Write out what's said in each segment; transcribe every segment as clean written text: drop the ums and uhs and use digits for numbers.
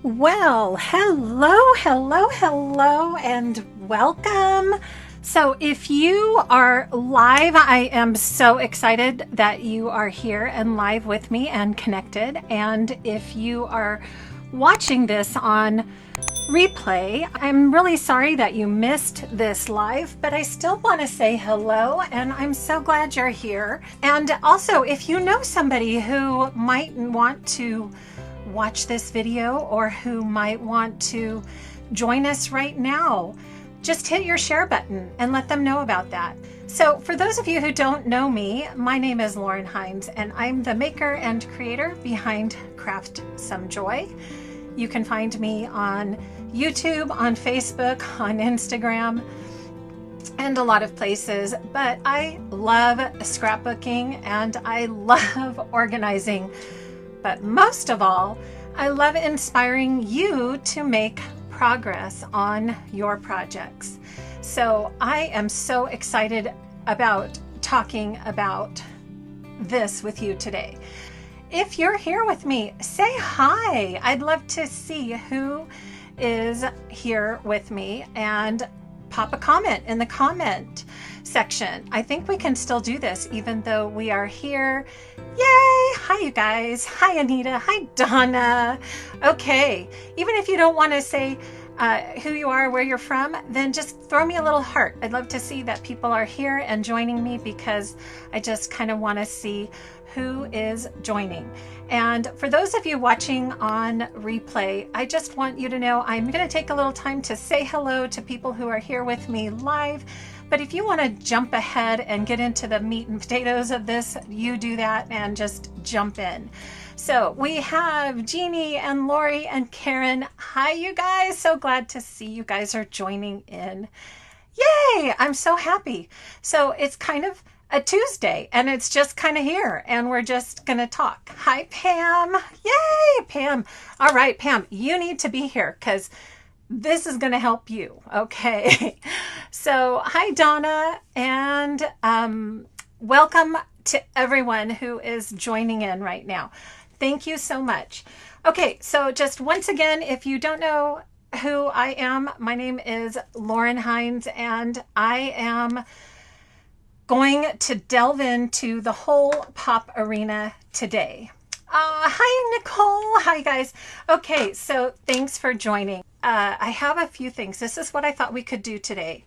Well, hello, and welcome. So if you are live, I am so excited that you are here and live with me and connected. And if you are watching this on replay, I'm really sorry that you missed this live, but I still want to say hello and I'm so glad you're here. And also, if you know somebody who might want to watch this video or who might want to join us right now, just hit your share button and let them know about that. So for those of you who don't know me, my name is Lauren Hines and I'm the maker and creator behind Craft Some Joy. You can find me on YouTube, on Facebook, on Instagram, and a lot of places, but I love scrapbooking and I love organizing. But most of all, I love inspiring you to make progress on your projects. So I am so excited about talking about this with you today. If you're here with me, say hi. I'd love to see who is here with me and pop a comment in the comment section. I think we can still do this even though we are here. Yay! Hi, you guys. Hi, Anita. Hi, Donna. Okay. Even if you don't want to say who you are, where you're from, then just throw me a little heart. I'd love to see that people are here and joining me because I just kind of want to see who is joining. And for those of you watching on replay, I just want you to know I'm going to take a little time to say hello to people who are here with me live. But if you want to jump ahead and get into the meat and potatoes of this, you do that and just jump in. So we have Jeannie and Lori and Karen. Hi, you guys. So glad to see you guys are joining in. Yay! I'm so happy. So it's kind of a Tuesday and it's just kind of here and we're just going to talk. Hi, Pam. Yay, Pam. All right, Pam, you need to be here because this is going to help you. Okay. So hi, Donna, and welcome to everyone who is joining in right now. Thank you so much. Okay. So just once again, if you don't know who I am, my name is Lauren Hines and I am going to delve into the whole pop arena today. Hi, Nicole. Hi, guys. Okay, so thanks for joining. I have a few things. This is what I thought we could do today.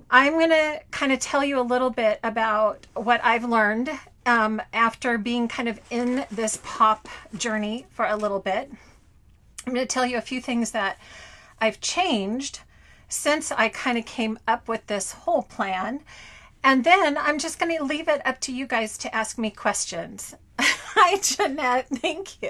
I'm going to kind of tell you a little bit about what I've learned after being kind of in this pop journey for a little bit. I'm going to tell you a few things that I've changed since I kind of came up with this whole plan. And then I'm just going to leave it up to you guys to ask me questions. Hi, Jeanette. Thank you.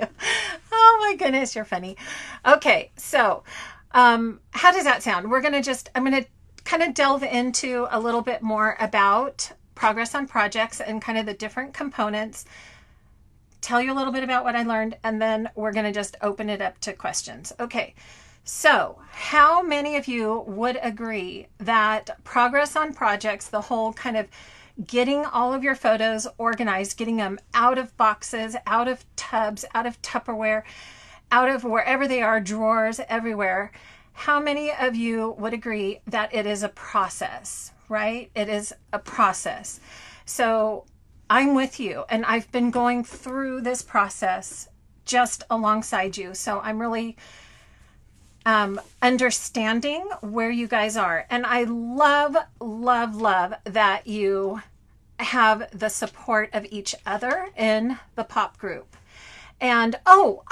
Oh my goodness, you're funny. Okay, so how does that sound? I'm going to kind of delve into a little bit more about progress on projects and kind of the different components, tell you a little bit about what I learned, and then we're going to just open it up to questions. Okay. So how many of you would agree that progress on projects, the whole kind of getting all of your photos organized, getting them out of boxes, out of tubs, out of Tupperware, out of wherever they are, drawers, everywhere. How many of you would agree that it is a process, right? It is a process. So I'm with you and I've been going through this process just alongside you. So I'm really understanding where you guys are. And I love that you have the support of each other in the pop group. And oh,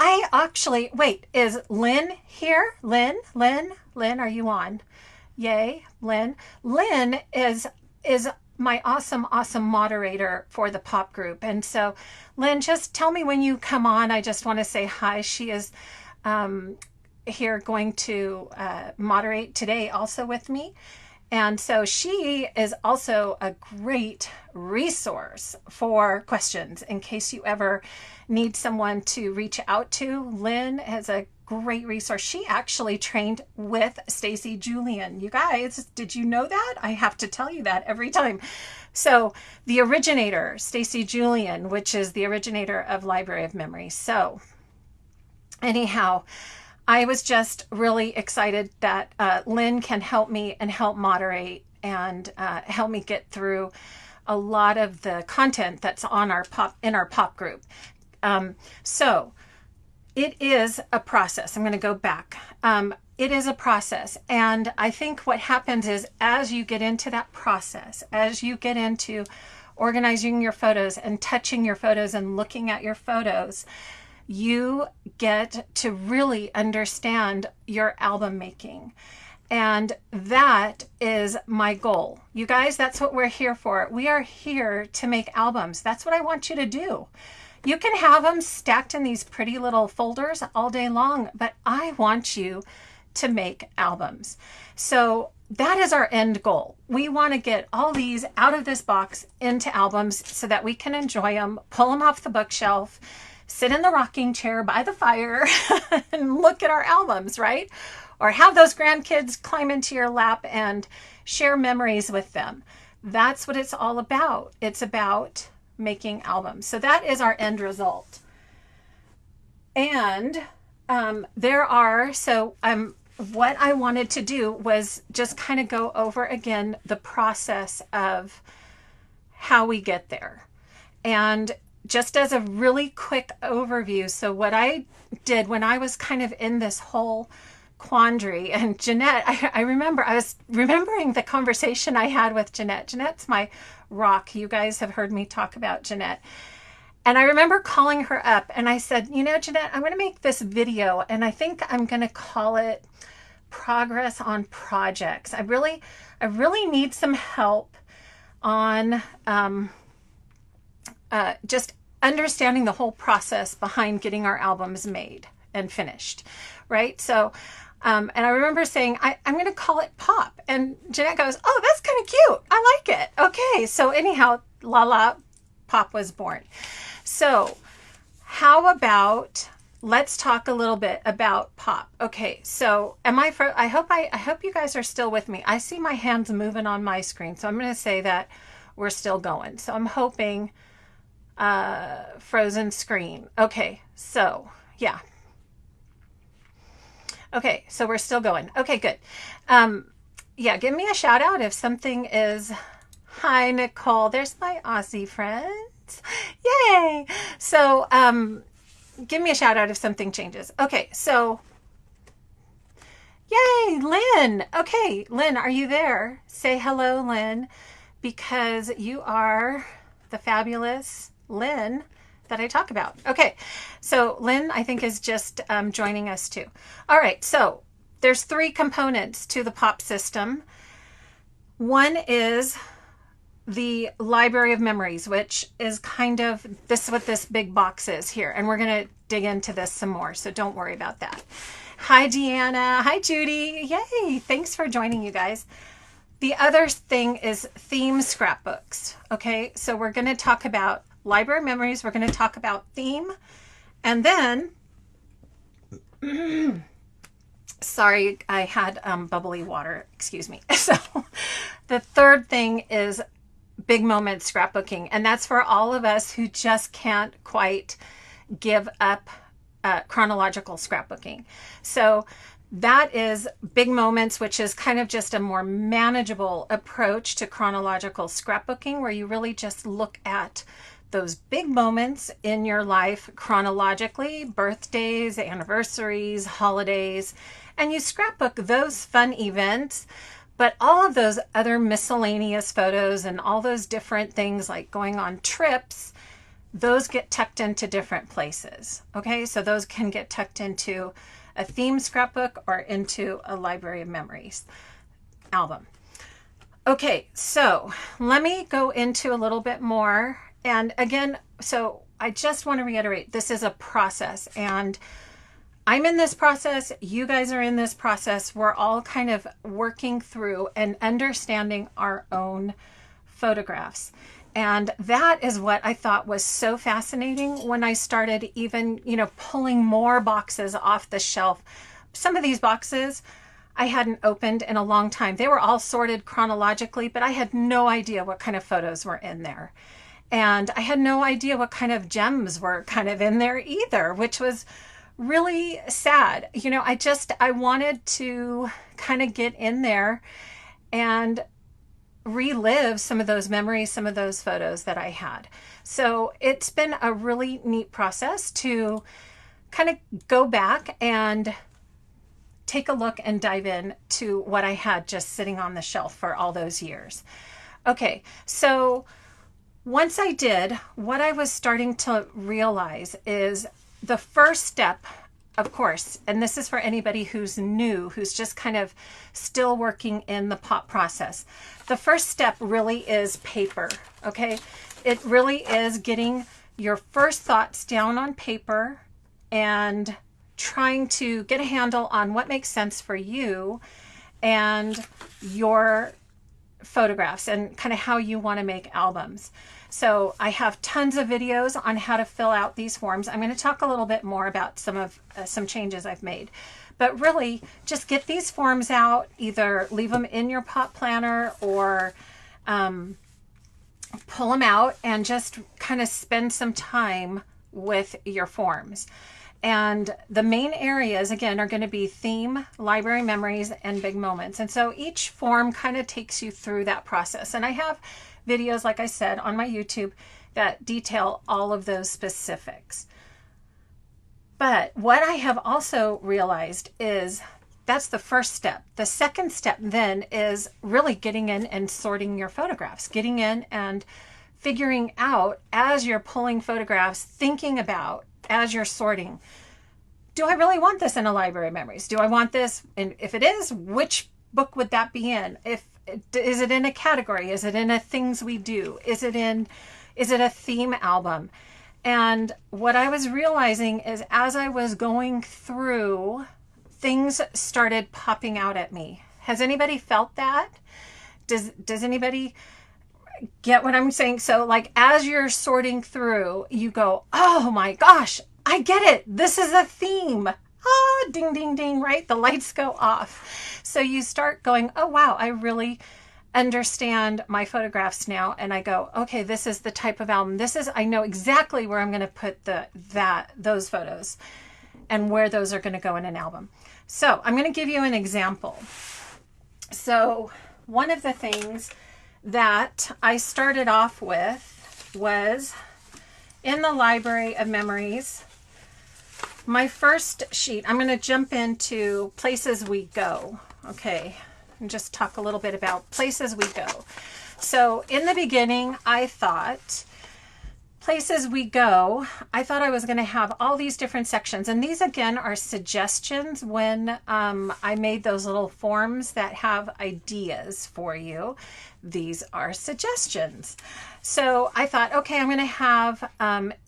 wait, is Lynn here? Lynn, are you on? Yay, Lynn. Lynn is my awesome moderator for the pop group. And so Lynn, just tell me when you come on. I just want to say hi. She is, here going to moderate today also with me. And so she is also a great resource for questions in case you ever need someone to reach out to. Lynn is a great resource. She actually trained with Stacy Julian. You guys, did you know that? I have to tell you that every time. So the originator, Stacy Julian, which is the originator of Library of Memory. So anyhow, I was just really excited that Lynn can help me and help moderate and help me get through a lot of the content that's on our pop group. So it is a process. I'm going to go back. It is a process. And I think what happens is as you get into that process, as you get into organizing your photos and touching your photos and looking at your photos, you get to really understand your album making. And that is my goal. You guys, that's what we're here for. We are here to make albums. That's what I want you to do. You can have them stacked in these pretty little folders all day long, but I want you to make albums. So that is our end goal. We want to get all these out of this box into albums so that we can enjoy them, pull them off the bookshelf, sit in the rocking chair by the fire and look at our albums, right? Or have those grandkids climb into your lap and share memories with them. That's what it's all about. It's about making albums. So that is our end result. And what I wanted to do was just kind of go over again the process of how we get there. And just as a really quick overview, so what I did when I was kind of in this whole quandary, and Jeanette, I remember, I was remembering the conversation I had with Jeanette. Jeanette's my rock. You guys have heard me talk about Jeanette. And I remember calling her up and I said, you know, Jeanette, I'm going to make this video and I think I'm going to call it Progress on Projects. I really need some help on just understanding the whole process behind getting our albums made and finished, right? So, and I remember saying, I'm going to call it Pop. And Jeanette goes, oh, that's kind of cute. I like it. Okay. So anyhow, Pop was born. So how about, let's talk a little bit about Pop. Okay. So I hope you guys are still with me. I see my hands moving on my screen. So I'm going to say that we're still going. So I'm hoping, frozen screen. Okay. So yeah. Okay. So we're still going. Okay, good. Yeah. Give me a shout out if something is, hi, Nicole. There's my Aussie friends. Yay. So, give me a shout out if something changes. Okay. So yay, Lynn. Okay. Lynn, are you there? Say hello, Lynn, because you are the fabulous Lynn that I talk about. Okay. So Lynn, I think, is just joining us too. All right. So there's 3 components to the Pop system. One is the library of memories, which is kind of this, what this big box is here. And we're going to dig into this some more. So don't worry about that. Hi, Deanna. Hi, Judy. Yay. Thanks for joining, you guys. The other thing is theme scrapbooks. Okay. So we're going to talk about library memories. We're going to talk about theme. And then, sorry, I had bubbly water. Excuse me. So the third thing is Big Moment Scrapbooking. And that's for all of us who just can't quite give up chronological scrapbooking. So that is Big Moments, which is kind of just a more manageable approach to chronological scrapbooking, where you really just look at those big moments in your life chronologically, birthdays, anniversaries, holidays, and you scrapbook those fun events. But all of those other miscellaneous photos and all those different things like going on trips, those get tucked into different places. Okay, so those can get tucked into a theme scrapbook or into a library of memories album. Okay, so let me go into a little bit more. And again, so I just want to reiterate, this is a process, and I'm in this process. You guys are in this process. We're all kind of working through and understanding our own photographs. And that is what I thought was so fascinating when I started even, pulling more boxes off the shelf. Some of these boxes I hadn't opened in a long time. They were all sorted chronologically, but I had no idea what kind of photos were in there. And I had no idea what kind of gems were kind of in there either, which was really sad. You know, I wanted to kind of get in there and relive some of those memories, some of those photos that I had. So it's been a really neat process to kind of go back and take a look and dive in to what I had just sitting on the shelf for all those years. Okay, so once I did, what I was starting to realize is the first step, of course, and this is for anybody who's new, who's just kind of still working in the pop process. The first step really is paper, okay? It really is getting your first thoughts down on paper and trying to get a handle on what makes sense for you and your photographs and kind of how you want to make albums. So I have tons of videos on how to fill out these forms. I'm going to talk a little bit more about some changes I've made. But really, just get these forms out, either leave them in your pop planner or pull them out and just kind of spend some time with your forms. And the main areas, again, are going to be theme, library memories, and big moments. And so each form kind of takes you through that process. And I have videos, like I said, on my YouTube that detail all of those specifics. But what I have also realized is that's the first step. The second step then is really getting in and sorting your photographs, getting in and figuring out as you're pulling photographs, thinking about as you're sorting, do I really want this in a library memories? Do I want this? And if it is, which book would that be in? Is it in a category? Is it in a things we do? Is it a theme album? And what I was realizing is as I was going through, things started popping out at me. Has anybody felt that? Does anybody get what I'm saying? So like as you're sorting through, you go, oh my gosh, I get it. This is a theme. Ah, ding, ding, ding, right? The lights go off. So you start going, oh wow, I really understand my photographs now. And I go, okay, this is the type of album. I know exactly where I'm going to put those photos and where those are going to go in an album. So I'm going to give you an example. So one of the things that I started off with was in the library of memories. My first sheet, I'm going to jump into places we go. Okay, and just talk a little bit about places we go. So in the beginning, I thought places we go, I thought I was going to have all these different sections. And these again are suggestions when I made those little forms that have ideas for you. These are suggestions. So I thought, okay, I'm going to have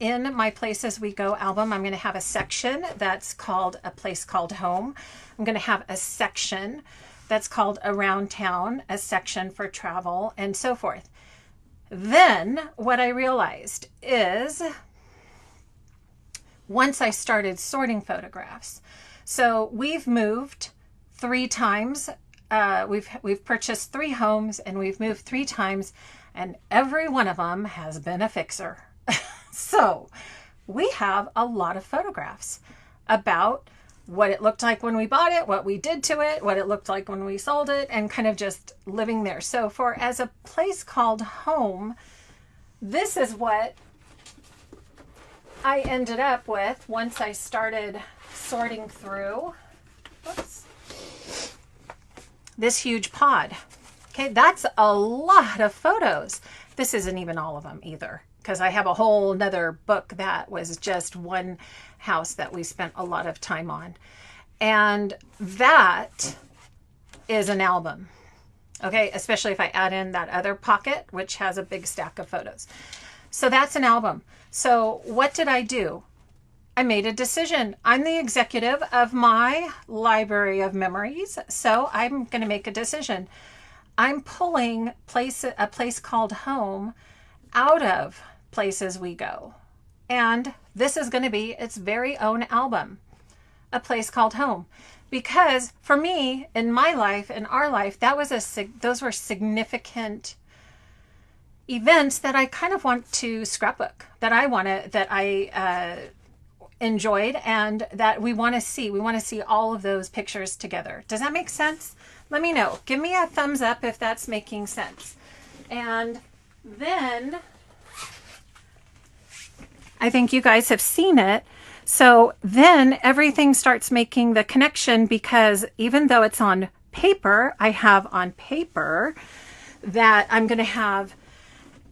in my Places We Go album, I'm going to have a section that's called A Place Called Home. I'm going to have a section that's called Around Town, a section for travel, and so forth. Then what I realized is once I started sorting photographs, so we've moved 3 times. We've purchased 3 homes and we've moved 3 times, and every one of them has been a fixer. So we have a lot of photographs about what it looked like when we bought it, what we did to it, what it looked like when we sold it, and kind of just living there. So for as a place called home, this is what I ended up with once I started sorting through. Whoops. This huge pod. Okay, that's a lot of photos. This isn't even all of them either, because I have a whole nother book that was just one house that we spent a lot of time on. And that is an album. Okay, especially if I add in that other pocket, which has a big stack of photos. So that's an album. So what did I do? I made a decision. I'm the executive of my library of memories, so I'm going to make a decision. I'm pulling a place called home out of Places We Go. And this is going to be its very own album, A Place Called Home. Because for me, in my life, in our life, those were significant events that I kind of want to scrapbook, that I enjoyed and that we want to see. We want to see all of those pictures together. Does that make sense? Let me know. Give me a thumbs up if that's making sense. And then I think you guys have seen it. So then everything starts making the connection, because even though it's on paper, I have on paper that I'm going to have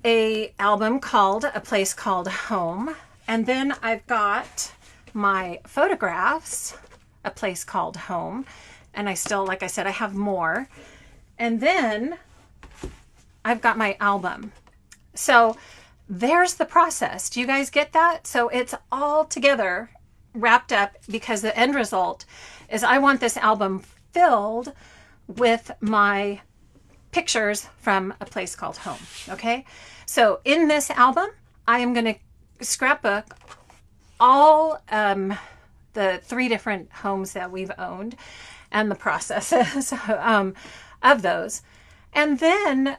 a album called A Place Called Home. And then I've got my photographs, A Place Called Home. And I still, like I said, I have more. And then I've got my album. So there's the process. Do you guys get that? So it's all together wrapped up, because the end result is I want this album filled with my pictures from A Place Called Home. Okay. So in this album, I am going to scrapbook all the 3 different homes that we've owned and the processes of those. And then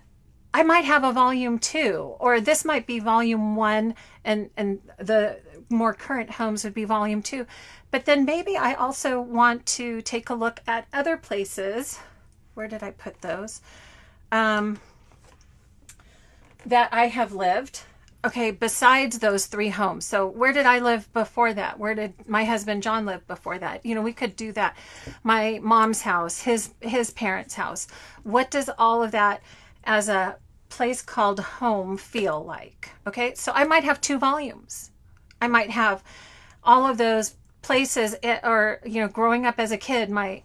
I might have a volume 2, or this might be volume 1, and the more current homes would be volume 2. But then maybe I also want to take a look at other places. Where did I put those? That I have lived. Okay, besides those 3 homes. So where did I live before that? Where did my husband John live before that? You know, we could do that. My mom's house, his parents' house. What does all of that as a place called home feel like? Okay, so I might have 2 volumes. I might have all of those places, or, you know, growing up as a kid, my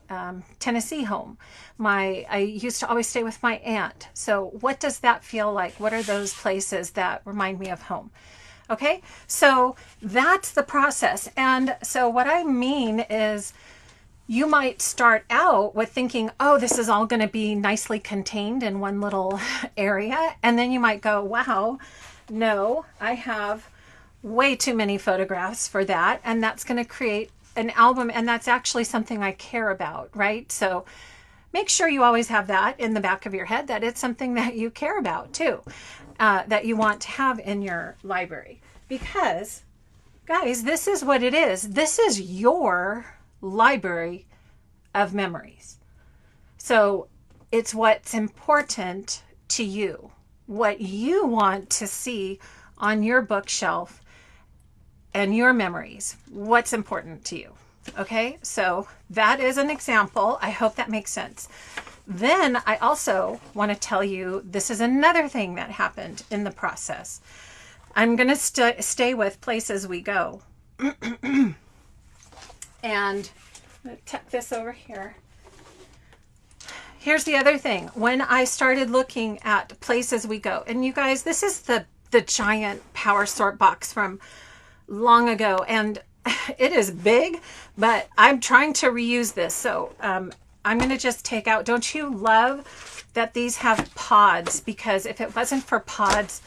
Tennessee home. I used to always stay with my aunt. So what does that feel like? What are those places that remind me of home? Okay, so that's the process. And so what I mean is, you might start out with thinking, oh, this is all going to be nicely contained in one little area. And then you might go, wow, no, I have way too many photographs for that. And that's going to create an album. And that's actually something I care about, right? So make sure you always have that in the back of your head, that it's something that you care about too, that you want to have in your library. Because, guys, this is what it is. This is your library of memories. So it's what's important to you, what you want to see on your bookshelf and your memories, what's important to you. Okay, so that is an example. I hope that makes sense. Then I also want to tell you, this is another thing that happened in the process. I'm going to stay with Places We Go. And I'm going to tuck this over here. Here's the other thing. When I started looking at Places We Go, and you guys, this is the giant power sort box from long ago, and it is big, but I'm trying to reuse this. So I'm going to just take out, don't you love that these have pods? Because if it wasn't for pods,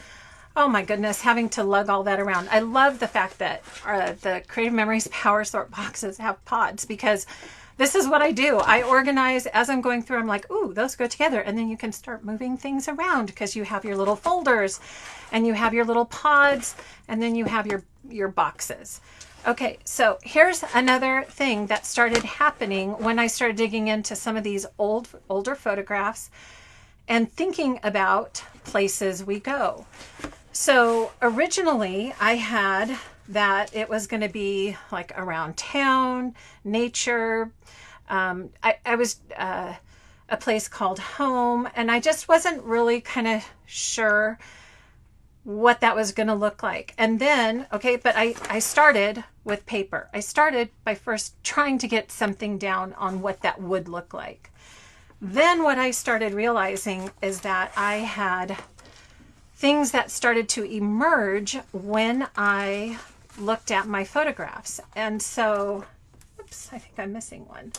oh my goodness, having to lug all that around. I love the fact that the Creative Memories Power Sort boxes have pods, because this is what I do. I organize as I'm going through. I'm like, ooh, those go together. And then you can start moving things around, because you have your little folders and you have your little pods, and then you have your boxes. Okay, so here's another thing that started happening when I started digging into some of these older photographs and thinking about Places We Go. So originally I had that it was going to be like around town, nature. I was A Place Called Home, and I just wasn't really kind of sure what that was going to look like. And then, okay, but I started with paper. I started by first trying to get something down on what that would look like. Then what I started realizing is that I had things that started to emerge when I looked at my photographs. And so, oops, I think I'm missing one.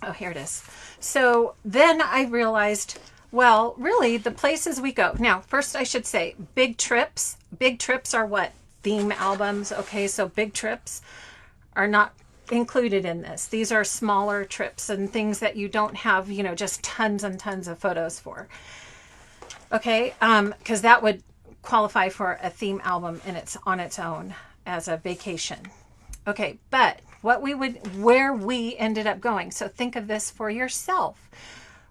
Oh, here it is. So then I realized, well, really, the Places We Go. Now, first I should say, big trips. Big trips are what? Theme albums. Okay, so big trips are not included in this. These are smaller trips and things that you don't have, you know, just tons and tons of photos for. Okay, because that would qualify for a theme album on its own. as a vacation. Okay, but where we ended up going. So think of this for yourself.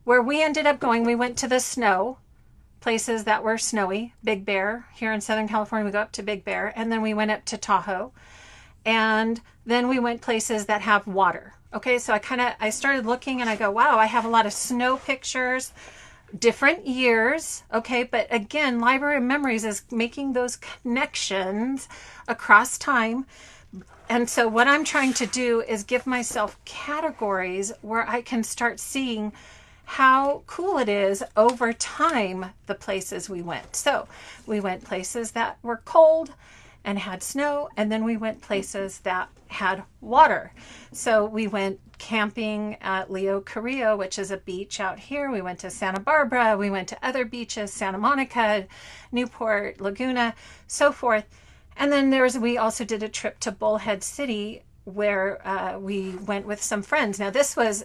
Where we ended up going, we went to the snow, places that were snowy. Big Bear, here in Southern California, we go up to Big Bear, and then we went up to Tahoe. And then we went places that have water. Okay, so I started looking and I go, wow, I have a lot of snow pictures, different years. Okay, but again, Library of Memories is making those connections across time. And so what I'm trying to do is give myself categories where I can start seeing how cool it is over time, the places we went. So we went places that were cold and had snow, and then we went places that had water. So we went camping at Leo Carrillo, which is a beach out here. We went to Santa Barbara. We went to other beaches, Santa Monica, Newport, Laguna, so forth. And then we also did a trip to Bullhead City where we went with some friends. Now this was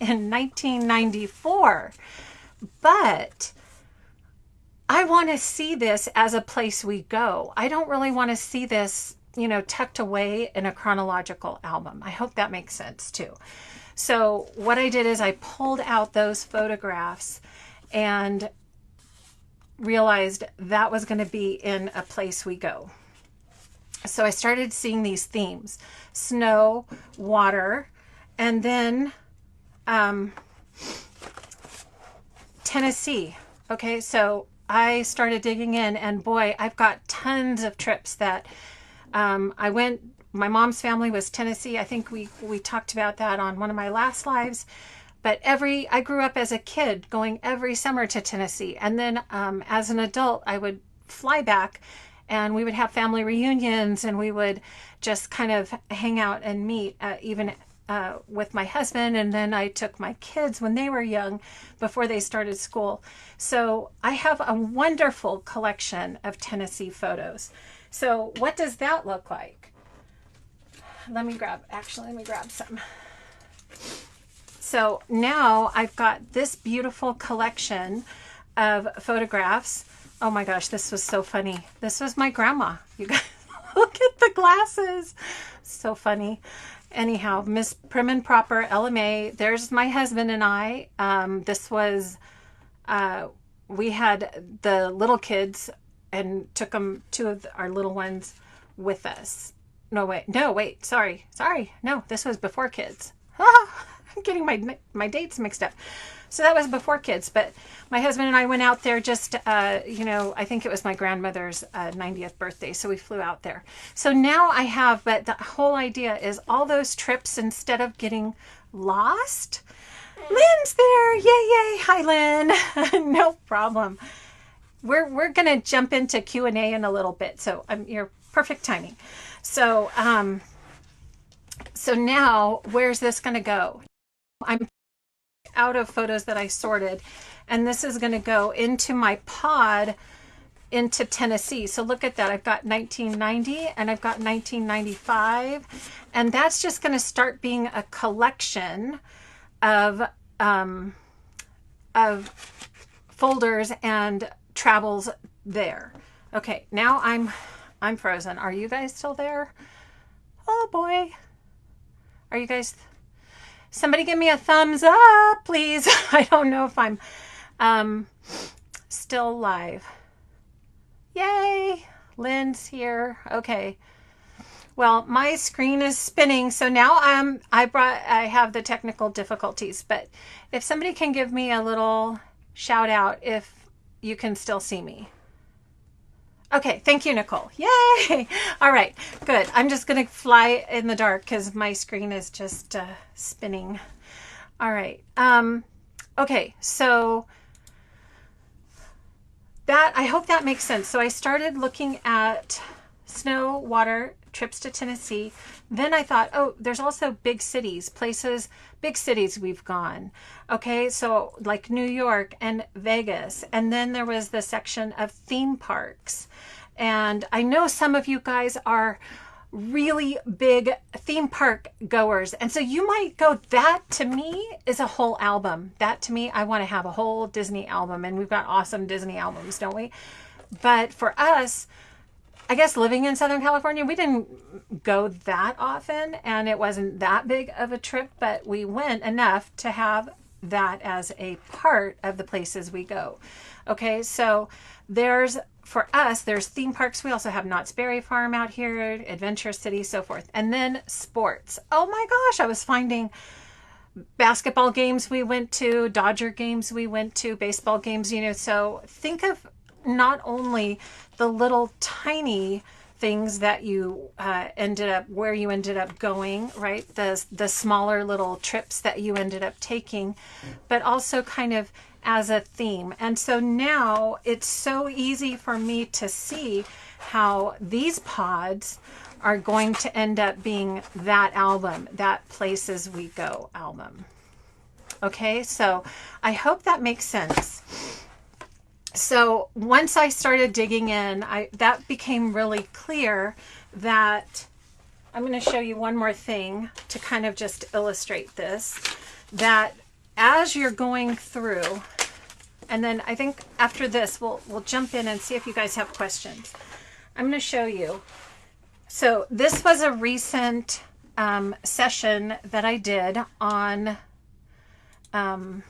in 1994, but I want to see this as a place we go. I don't really want to see this, tucked away in a chronological album. I hope that makes sense too. So what I did is I pulled out those photographs and realized that was going to be in a place we go. So I started seeing these themes: snow, water, and then Tennessee. Okay, so I started digging in, and boy, I've got tons of trips that I went. My mom's family was Tennessee. I think we talked about that on one of my last lives. But I grew up as a kid going every summer to Tennessee. And then as an adult, I would fly back and we would have family reunions and we would just kind of hang out and meet even with my husband. And then I took my kids when they were young before they started school. So I have a wonderful collection of Tennessee photos. So what does that look like? Let me grab some. So now I've got this beautiful collection of photographs. Oh my gosh, this was so funny. This was my grandma. You guys, look at the glasses. So funny. Anyhow, Miss Prim and Proper, LMA. There's my husband and I. This was, we had the little kids and took them, two of our little ones with us. No, wait, sorry. No, this was before kids. I'm getting my dates mixed up. So that was before kids, but my husband and I went out there just, I think it was my grandmother's 90th birthday. So we flew out there. So now I have, but the whole idea is all those trips, instead of getting lost. Lynn's there. Yay. Hi, Lynn. No problem. We're going to jump into Q&A in a little bit. So you're perfect timing. So, so now where's this going to go? I'm out of photos that I sorted, and this is going to go into my pod into Tennessee. So look at that. I've got 1990 and I've got 1995, and that's just going to start being a collection of folders and travels there. Okay, now I'm frozen. Are you guys still there? Oh boy. Are you guys? Somebody give me a thumbs up, please. I don't know if I'm still live. Yay. Lynn's here. Okay. Well, my screen is spinning, so now I have the technical difficulties, but if somebody can give me a little shout out if you can still see me. Okay, thank you, Nicole. Yay! All right, good. I'm just going to fly in the dark because my screen is just spinning. All right. Okay, so I hope that makes sense. So I started looking at snow, water, trips to Tennessee. Then I thought, oh, there's also big cities, big cities we've gone. Okay, so like New York and Vegas. And then there was the section of theme parks. And I know some of you guys are really big theme park goers. And so you might go, that to me is a whole album. That to me, I want to have a whole Disney album. And we've got awesome Disney albums, don't we? But for us, I guess living in Southern California, we didn't go that often and it wasn't that big of a trip, but we went enough to have that as a part of the places we go. Okay, so for us, there's theme parks. We also have Knott's Berry Farm out here, Adventure City, so forth. And then sports. Oh my gosh, I was finding basketball games we went to, Dodger games we went to, baseball games, so think of not only the little tiny things that you ended up going, right? The smaller little trips that you ended up taking, but also kind of as a theme. And so now it's so easy for me to see how these pods are going to end up being that album, that Places We Go album. Okay, so I hope that makes sense. So once I started digging in, that became really clear that I'm going to show you one more thing to kind of just illustrate this, that as you're going through, and then I think after this, we'll jump in and see if you guys have questions. I'm going to show you. So this was a recent session that I did on kind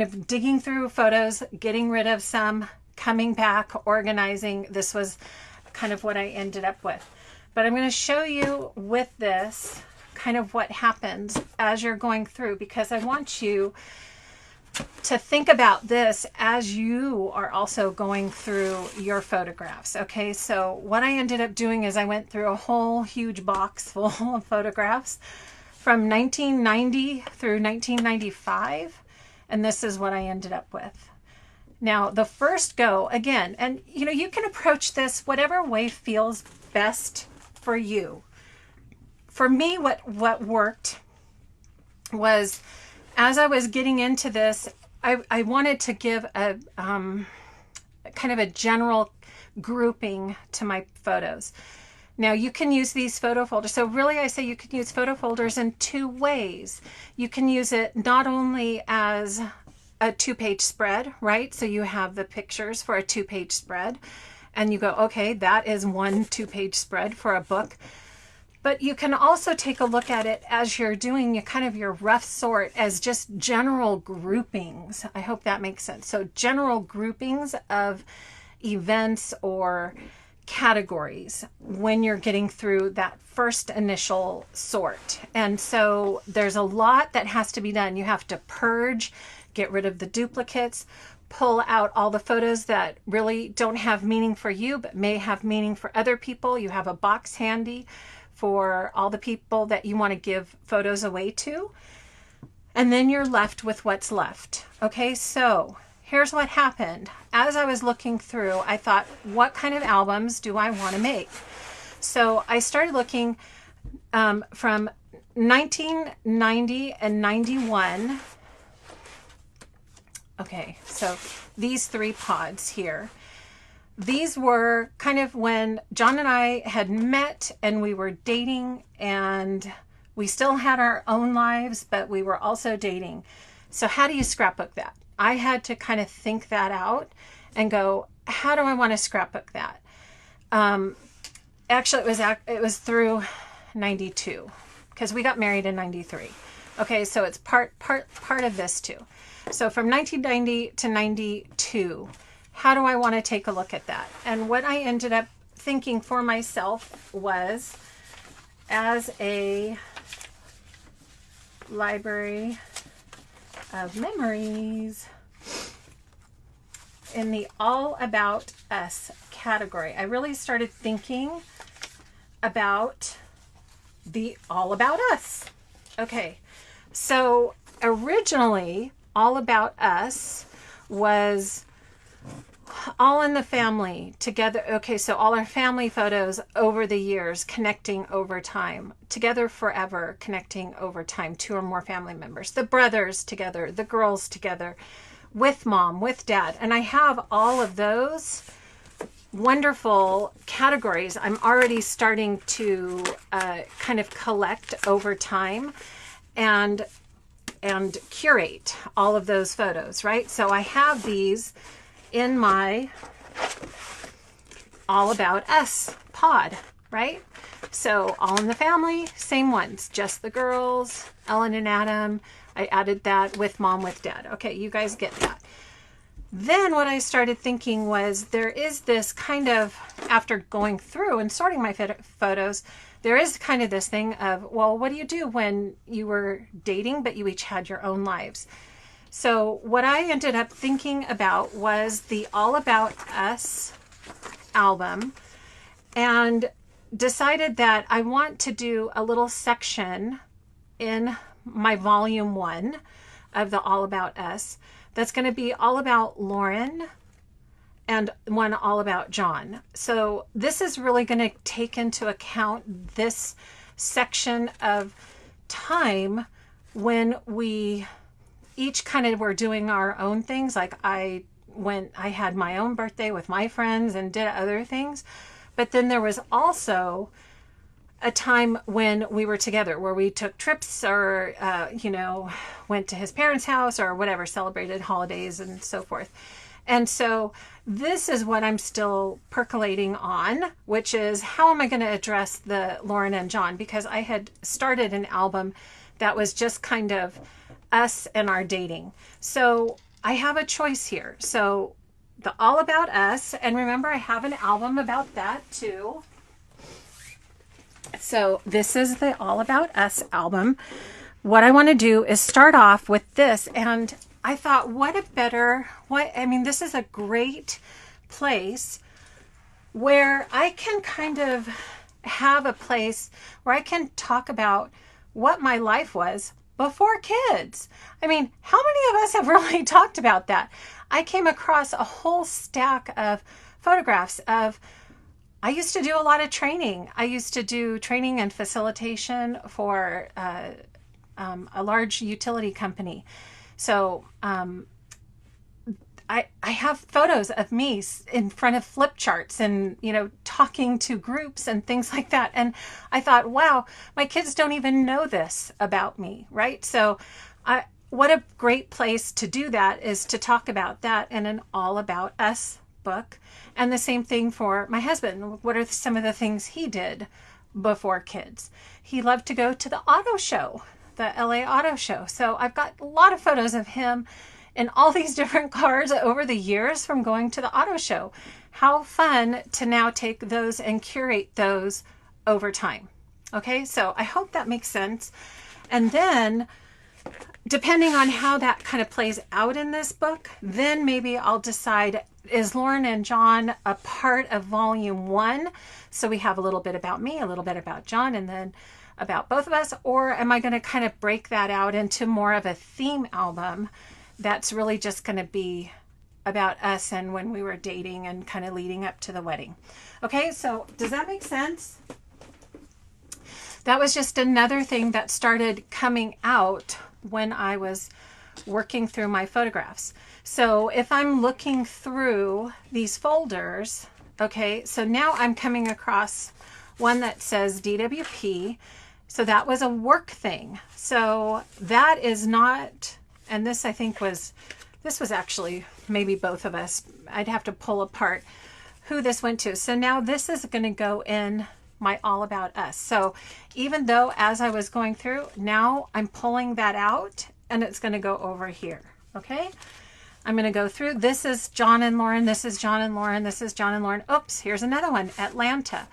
of digging through photos, getting rid of some, coming back, organizing. This was kind of what I ended up with. But I'm going to show you with this kind of what happens as you're going through, because I want you to think about this as you are also going through your photographs. Okay, so what I ended up doing is I went through a whole huge box full of photographs from 1990 through 1995, and this is what I ended up with. Now, the first go, again, and you can approach this whatever way feels best for you. For me, what worked was, as I was getting into this, I wanted to give a kind of a general grouping to my photos. Now you can use these photo folders. So really I say you can use photo folders in two ways. You can use it not only as a 2-page spread, right? So you have the pictures for a 2-page spread and you go, okay, that is one 2-page spread for a book. But you can also take a look at it as you're doing your rough sort as just general groupings. I hope that makes sense. So general groupings of events or categories when you're getting through that first initial sort. And so there's a lot that has to be done. You have to purge, get rid of the duplicates, pull out all the photos that really don't have meaning for you but may have meaning for other people. You have a box handy for all the people that you want to give photos away to. And then you're left with what's left. Okay, so here's what happened. As I was looking through, I thought, what kind of albums do I want to make? So I started looking from 1990 and 91. Okay, so these 3 pods here. These were kind of when John and I had met and we were dating, and we still had our own lives, but we were also dating. So how do you scrapbook that? I had to kind of think that out and go, how do I want to scrapbook that? Actually, it was through 92 because we got married in 93. Okay, so it's part of this too. So from 1990 to 92, how do I want to take a look at that? And what I ended up thinking for myself was, as a library of memories, in the All About Us category, I really started thinking about the All About Us. Okay, so originally All About Us was all in the family together. Okay, so all our family photos over the years, connecting over time, together forever, connecting over time, 2 or more family members, the brothers together, the girls together, with mom, with dad. And I have all of those wonderful categories I'm already starting to kind of collect over time and curate all of those photos, right? So I have these in my All About Us pod, right? So All in the Family, same ones, Just the Girls, Ellen and Adam. I added that with Mom with Dad. Okay, you guys get that. Then what I started thinking was there is this kind of, after going through and sorting my photos, there is kind of this thing of, well, what do you do when you were dating, but you each had your own lives? So what I ended up thinking about was the All About Us album, and decided that I want to do a little section in my volume 1 of the All About Us that's going to be all about Lauren and one all about John. So this is really going to take into account this section of time when we each kind of were doing our own things. Like I had my own birthday with my friends and did other things. But then there was also a time when we were together where we took trips or, went to his parents' house or whatever, celebrated holidays and so forth. And so this is what I'm still percolating on, which is how am I going to address the Lauren and John? Because I had started an album that was just kind of us and our dating. So I have a choice here. So the All About Us, and remember I have an album about that too. So this is the All About Us album. What I want to do is start off with this, and I thought, this is a great place where I can kind of have a place where I can talk about what my life was before kids. I mean, how many of us have really talked about that? I came across a whole stack of photographs of, I used to do a lot of training. I used to do training and facilitation for a large utility company. So I have photos of me in front of flip charts and, talking to groups and things like that. And I thought, wow, my kids don't even know this about me, right? So what a great place to do that is to talk about that in an All About Us book. And the same thing for my husband. What are some of the things he did before kids? He loved to go to the auto show, the LA auto show. So I've got a lot of photos of him in all these different cars over the years from going to the auto show. How fun to now take those and curate those over time. Okay, so I hope that makes sense. And then depending on how that kind of plays out in this book, then maybe I'll decide, is Lauren and John a part of volume 1? So we have a little bit about me, a little bit about John, and then about both of us, or am I going to kind of break that out into more of a theme album that's really just going to be about us and when we were dating and kind of leading up to the wedding? Okay, so does that make sense? That was just another thing that started coming out when I was working through my photographs. So if I'm looking through these folders, okay, so now I'm coming across one that says DWP. So that was a work thing. So that is not, and this I think was, this was actually maybe both of us. I'd have to pull apart who this went to. So now this is going to go in my All About Us. So even though as I was going through, now I'm pulling that out and it's going to go over here. Okay. I'm going to go through. This is John and Lauren. This is John and Lauren. This is John and Lauren. Oops, here's another one, Atlanta.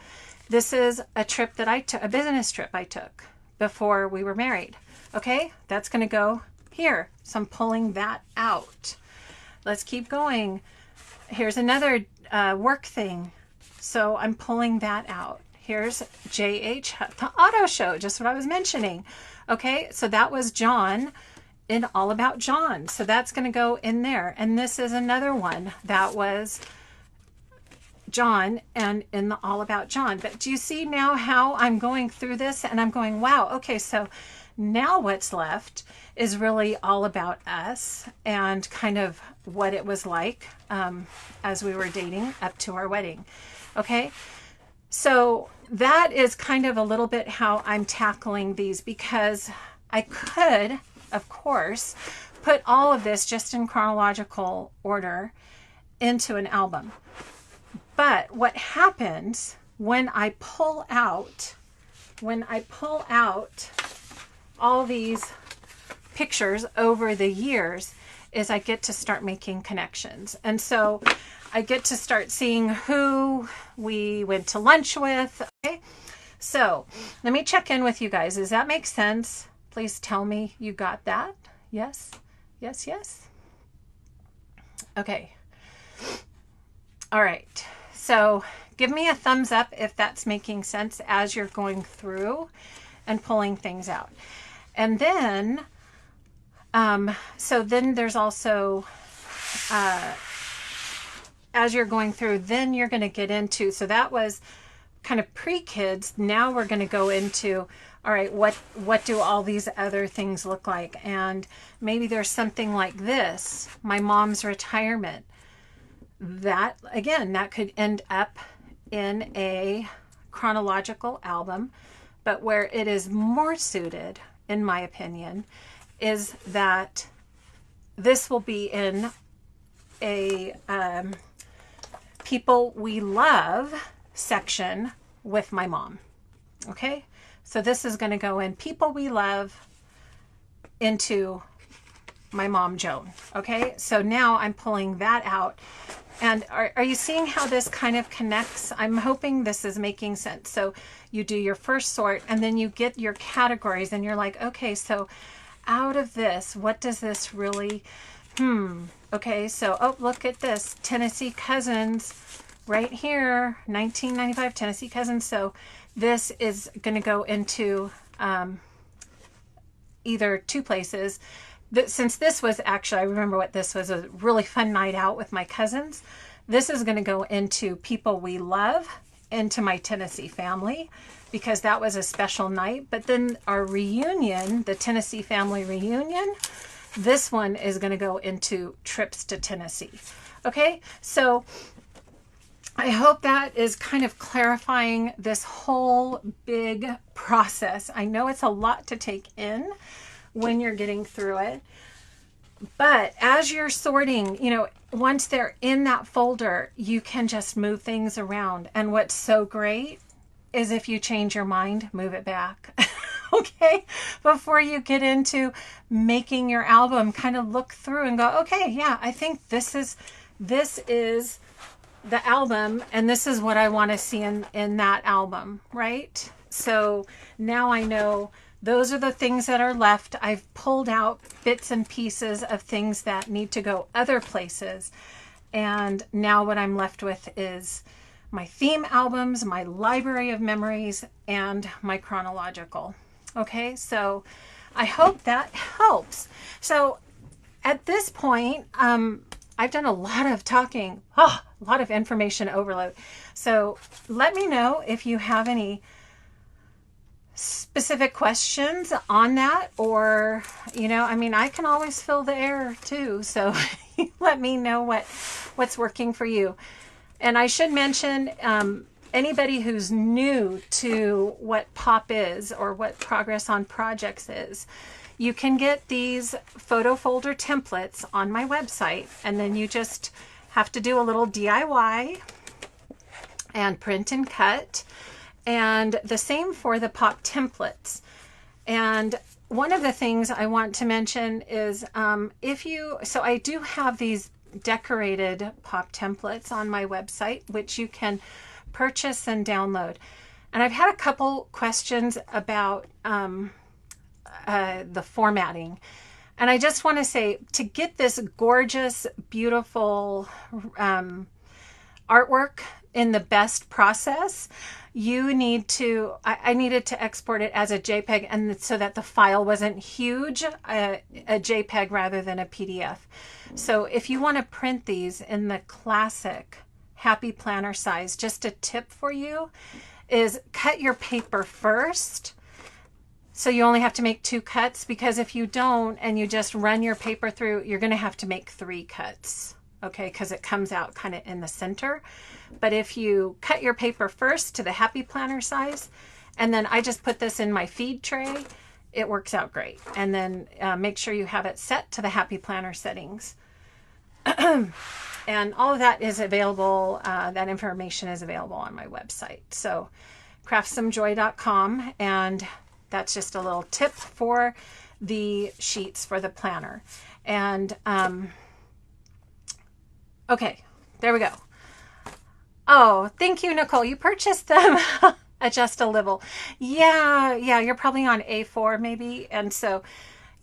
This is a trip that I took, a business trip I took before we were married. Okay. That's going to go here. So I'm pulling that out. Let's keep going. Here's another work thing. So I'm pulling that out. Here's JH, the auto show, just what I was mentioning. Okay, so that was John in All About John. So that's going to go in there. And this is another one that was John and in the All About John. But do you see now how I'm going through this and I'm going, wow, okay, so now what's left is really all about us and kind of what it was like as we were dating up to our wedding. Okay, so that is kind of a little bit how I'm tackling these, because I could, of course, put all of this just in chronological order into an album. But what happens when I pull out all these pictures over the years is I get to start making connections. And so I get to start seeing who we went to lunch with. Okay. So let me check in with you guys. Does that make sense? Please tell me you got that. Yes. Yes. Yes. Okay. All right. So give me a thumbs up if that's making sense as you're going through and pulling things out. And then, so then there's also, as you're going through, then you're going to get into, so that was kind of pre-kids. Now we're going to go into, all right, what do all these other things look like? And maybe there's something like this, my mom's retirement. That, again, that could end up in a chronological album, but where it is more suited, in my opinion, is that this will be in a people we love section with my mom. Okay, so this is going to go in people we love into my mom Joan. Okay, so now I'm pulling that out. And are you seeing how this kind of connects? I'm hoping this is making sense. So you do your first sort and then you get your categories and you're like, okay, so out of this, what does this really, okay, so, oh, look at this, Tennessee Cousins right here, 1995 Tennessee Cousins. So this is going to go into either two places. Since this was actually, I remember what this was, a really fun night out with my cousins. This is going to go into people we love, into my Tennessee family, because that was a special night. But then our reunion, the Tennessee family reunion, this one is going to go into trips to Tennessee. Okay, so I hope that is kind of clarifying this whole big process. I know it's a lot to take in when you're getting through it, but as you're sorting, you know, once they're in that folder, you can just move things around. And what's so great is if you change your mind, move it back. Okay, before you get into making your album, kind of look through and go, okay, yeah, I think this is the album, and this is what I want to see in that album, right? So now I know those are the things that are left. I've pulled out bits and pieces of things that need to go other places. And now what I'm left with is my theme albums, my library of memories, and my chronological. Okay, so I hope that helps. So at this point, I've done a lot of talking, a lot of information overload. So let me know if you have any specific questions on that, or, you know, I mean, I can always fill the air too. So let me know what's working for you. And I should mention, anybody who's new to what POP is or what Progress on Projects is, you can get these photo folder templates on my website, and then you just have to do a little DIY and print and cut. And the same for the POP templates. And one of the things I want to mention is so I do have these decorated POP templates on my website, which you can purchase and download. And I've had a couple questions about the formatting. And I just want to say, to get this gorgeous, beautiful artwork in the best process, you need to, I needed to export it as a JPEG, and so that the file wasn't huge, a JPEG rather than a PDF. So if you want to print these in the classic Happy Planner size, just a tip for you is cut your paper first. So you only have to make 2 cuts, because if you don't and you just run your paper through, you're going to have to make 3 cuts. Okay, because it comes out kind of in the center. But if you cut your paper first to the Happy Planner size, and then I just put this in my feed tray, it works out great. And then make sure you have it set to the Happy Planner settings. And all of that is available. That information is available on my website. So craftssomejoy.com. And that's just a little tip for the sheets for the planner. And okay, there we go. Oh, thank you, Nicole. You purchased them. Adjust a little. Yeah, you're probably on A4 maybe. And so,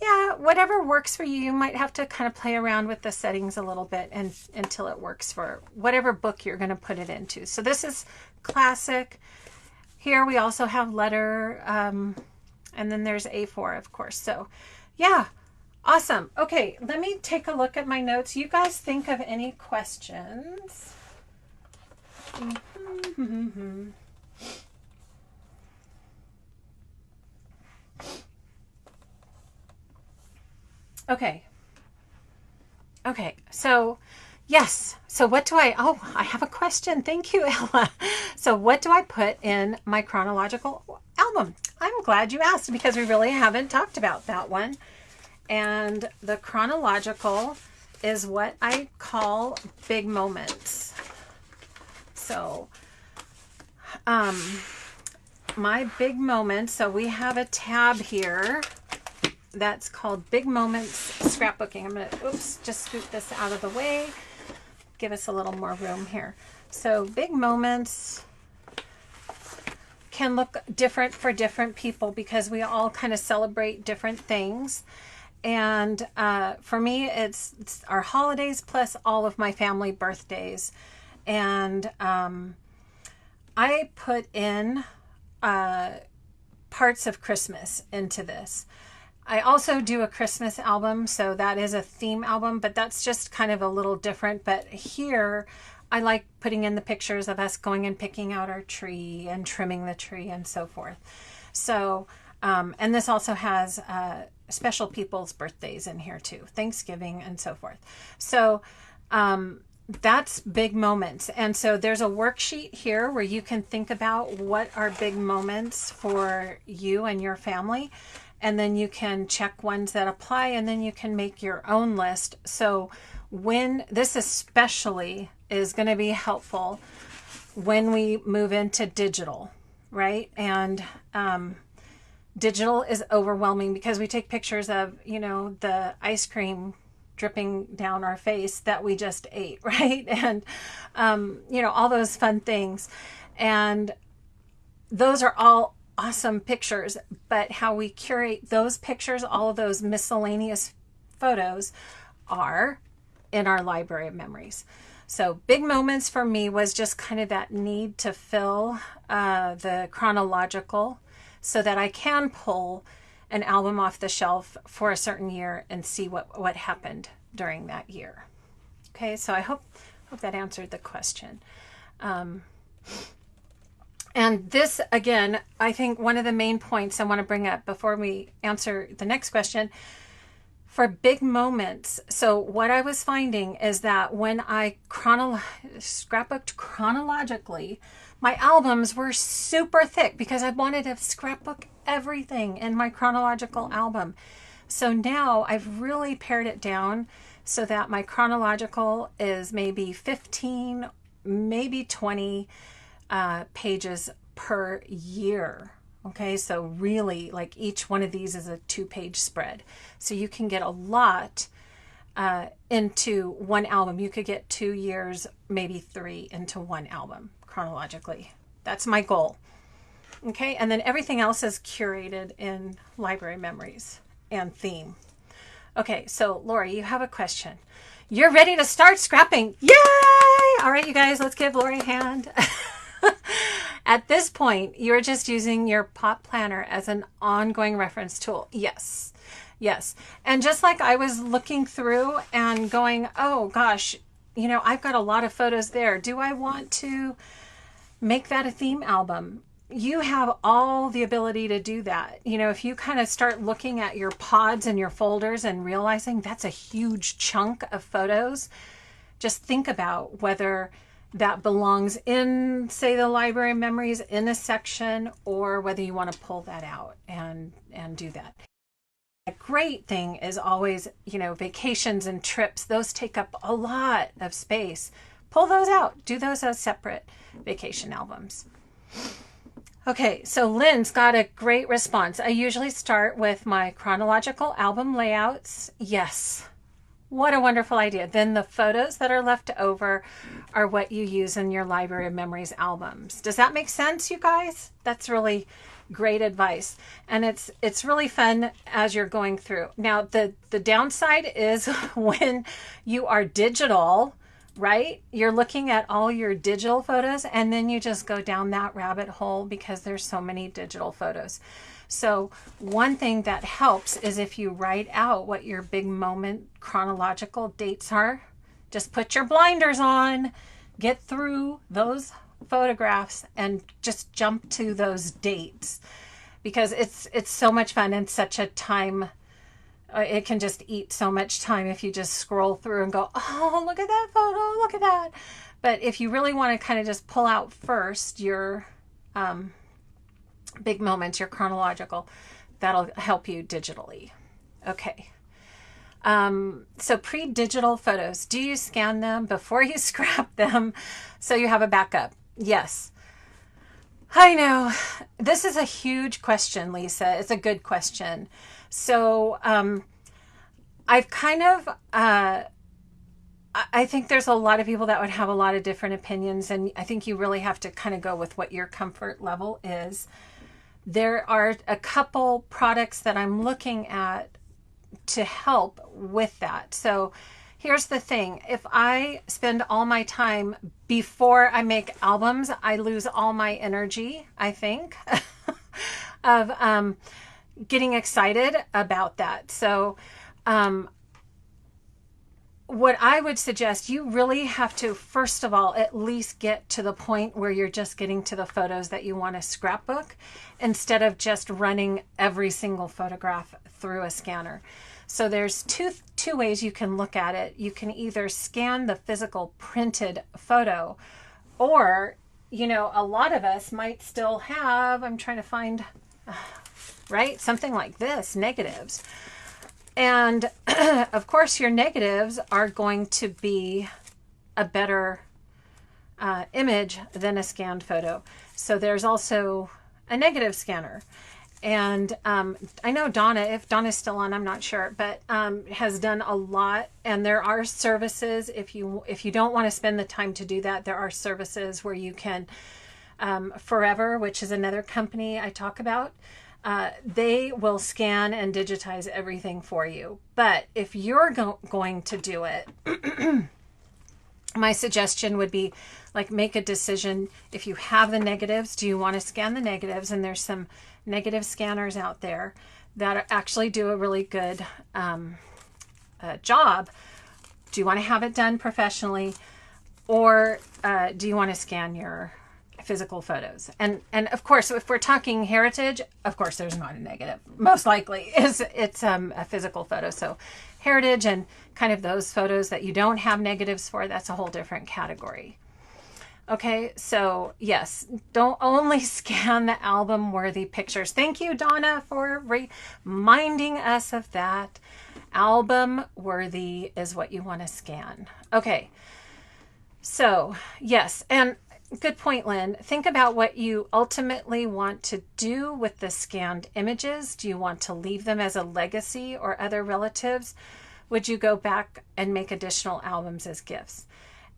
yeah, whatever works for you. You might have to kind of play around with the settings a little bit until it works for whatever book you're going to put it into. So this is classic. Here we also have letter, and then there's A4, of course. So, yeah, awesome. Okay, let me take a look at my notes. You guys think of any questions? Okay, so yes. So what do I have a question. Thank you, Ella. So what do I put in my chronological album? I'm glad you asked because we really haven't talked about that one. And the chronological is what I call big moments. So, my big moments. So we have a tab here that's called Big Moments Scrapbooking. I'm going to, just scoot this out of the way. Give us a little more room here. So big moments can look different for different people because we all kind of celebrate different things. And for me, it's our holidays plus all of my family birthdays. And I put in parts of Christmas into this. I also do a Christmas album, so that is a theme album, but that's just kind of a little different. But here, I like putting in the pictures of us going and picking out our tree and trimming the tree and so forth. So, and this also has special people's birthdays in here too, Thanksgiving and so forth. So, that's big moments. And so there's a worksheet here where you can think about what are big moments for you and your family. And then you can check ones that apply, and then you can make your own list. So when this especially is going to be helpful when we move into digital, right? And digital is overwhelming because we take pictures of, the ice cream dripping down our face that we just ate, right? And, all those fun things. And those are all awesome pictures, but how we curate those pictures, all of those miscellaneous photos are in our library of memories. So big moments for me was just kind of that need to fill the chronological so that I can pull an album off the shelf for a certain year and see what happened during that year. Okay, so I hope that answered the question. And this, again, I think one of the main points I want to bring up before we answer the next question, for big moments. So what I was finding is that when I scrapbooked chronologically, my albums were super thick because I wanted to scrapbook everything in my chronological album. So now I've really pared it down so that my chronological is maybe 15, maybe 20 pages per year. Okay, so really, like, each one of these is a 2-page spread. So you can get a lot into one album. You could get 2 years, maybe 3 into one album chronologically. That's my goal. Okay, and then everything else is curated in library memories and theme. Okay, so Lori, you have a question. You're ready to start scrapping. Yay! All right, you guys, let's give Lori a hand. At this point, you're just using your pot planner as an ongoing reference tool. Yes. And just like I was looking through and going, oh gosh, I've got a lot of photos there. Do I want to make that a theme album? You have all the ability to do that. If you kind of start looking at your pods and your folders and realizing that's a huge chunk of photos, just think about whether that belongs in, say, the library memories in a section, or whether you want to pull that out and do that. A great thing is always, you know, vacations and trips. Those take up a lot of space. Pull those out. Do those as separate vacation albums. Okay, so Lynn's got a great response. I usually start with my chronological album layouts. Yes. What a wonderful idea. Then the photos that are left over are what you use in your Library of Memories albums. Does that make sense, you guys? That's really great advice. And it's really fun as you're going through. Now, the downside is when you are digital, right? You're looking at all your digital photos and then you just go down that rabbit hole because there's so many digital photos. So one thing that helps is if you write out what your big moment chronological dates are, just put your blinders on, get through those photographs and just jump to those dates because it's so much fun and such a time. It can just eat so much time if you just scroll through and go, oh, look at that photo, look at that. But if you really want to kind of just pull out first your big moments, your chronological, that'll help you digitally. Okay. So pre-digital photos, do you scan them before you scrap them so you have a backup? Yes. I know. This is a huge question, Lisa. It's a good question. So I've kind of, I think there's a lot of people that would have a lot of different opinions, and I think you really have to kind of go with what your comfort level is. There are a couple products that I'm looking at to help with that. So here's the thing. If I spend all my time before I make albums, I lose all my energy, I think, of getting excited about that. So what I would suggest, you really have to, first of all, at least get to the point where you're just getting to the photos that you want to scrapbook instead of just running every single photograph through a scanner. So there's two ways you can look at it. You can either scan the physical printed photo, or, you know, a lot of us might still have, I'm trying to find, right, something like this, negatives. And of course your negatives are going to be a better image than a scanned photo. So there's also a negative scanner. And I know Donna, if Donna's still on, I'm not sure, but has done a lot. And there are services, if you don't want to spend the time to do that, there are services where you can, Forever, which is another company I talk about, they will scan and digitize everything for you. But if you're going to do it, my suggestion would be, like, make a decision. If you have the negatives, do you want to scan the negatives? And there's some negative scanners out there that actually do a really good job. Do you want to have it done professionally, or do you want to scan your physical photos? And of course, if we're talking heritage, of course there's not a negative. Most likely it's a physical photo. So heritage and kind of those photos that you don't have negatives for, that's a whole different category. Okay, so yes, don't only scan the album worthy pictures. Thank you, Donna, for reminding us of that. Album worthy is what you want to scan. Okay, so yes, and good point, Lynn. Think about what you ultimately want to do with the scanned images. Do you want to leave them as a legacy or other relatives? Would you go back and make additional albums as gifts?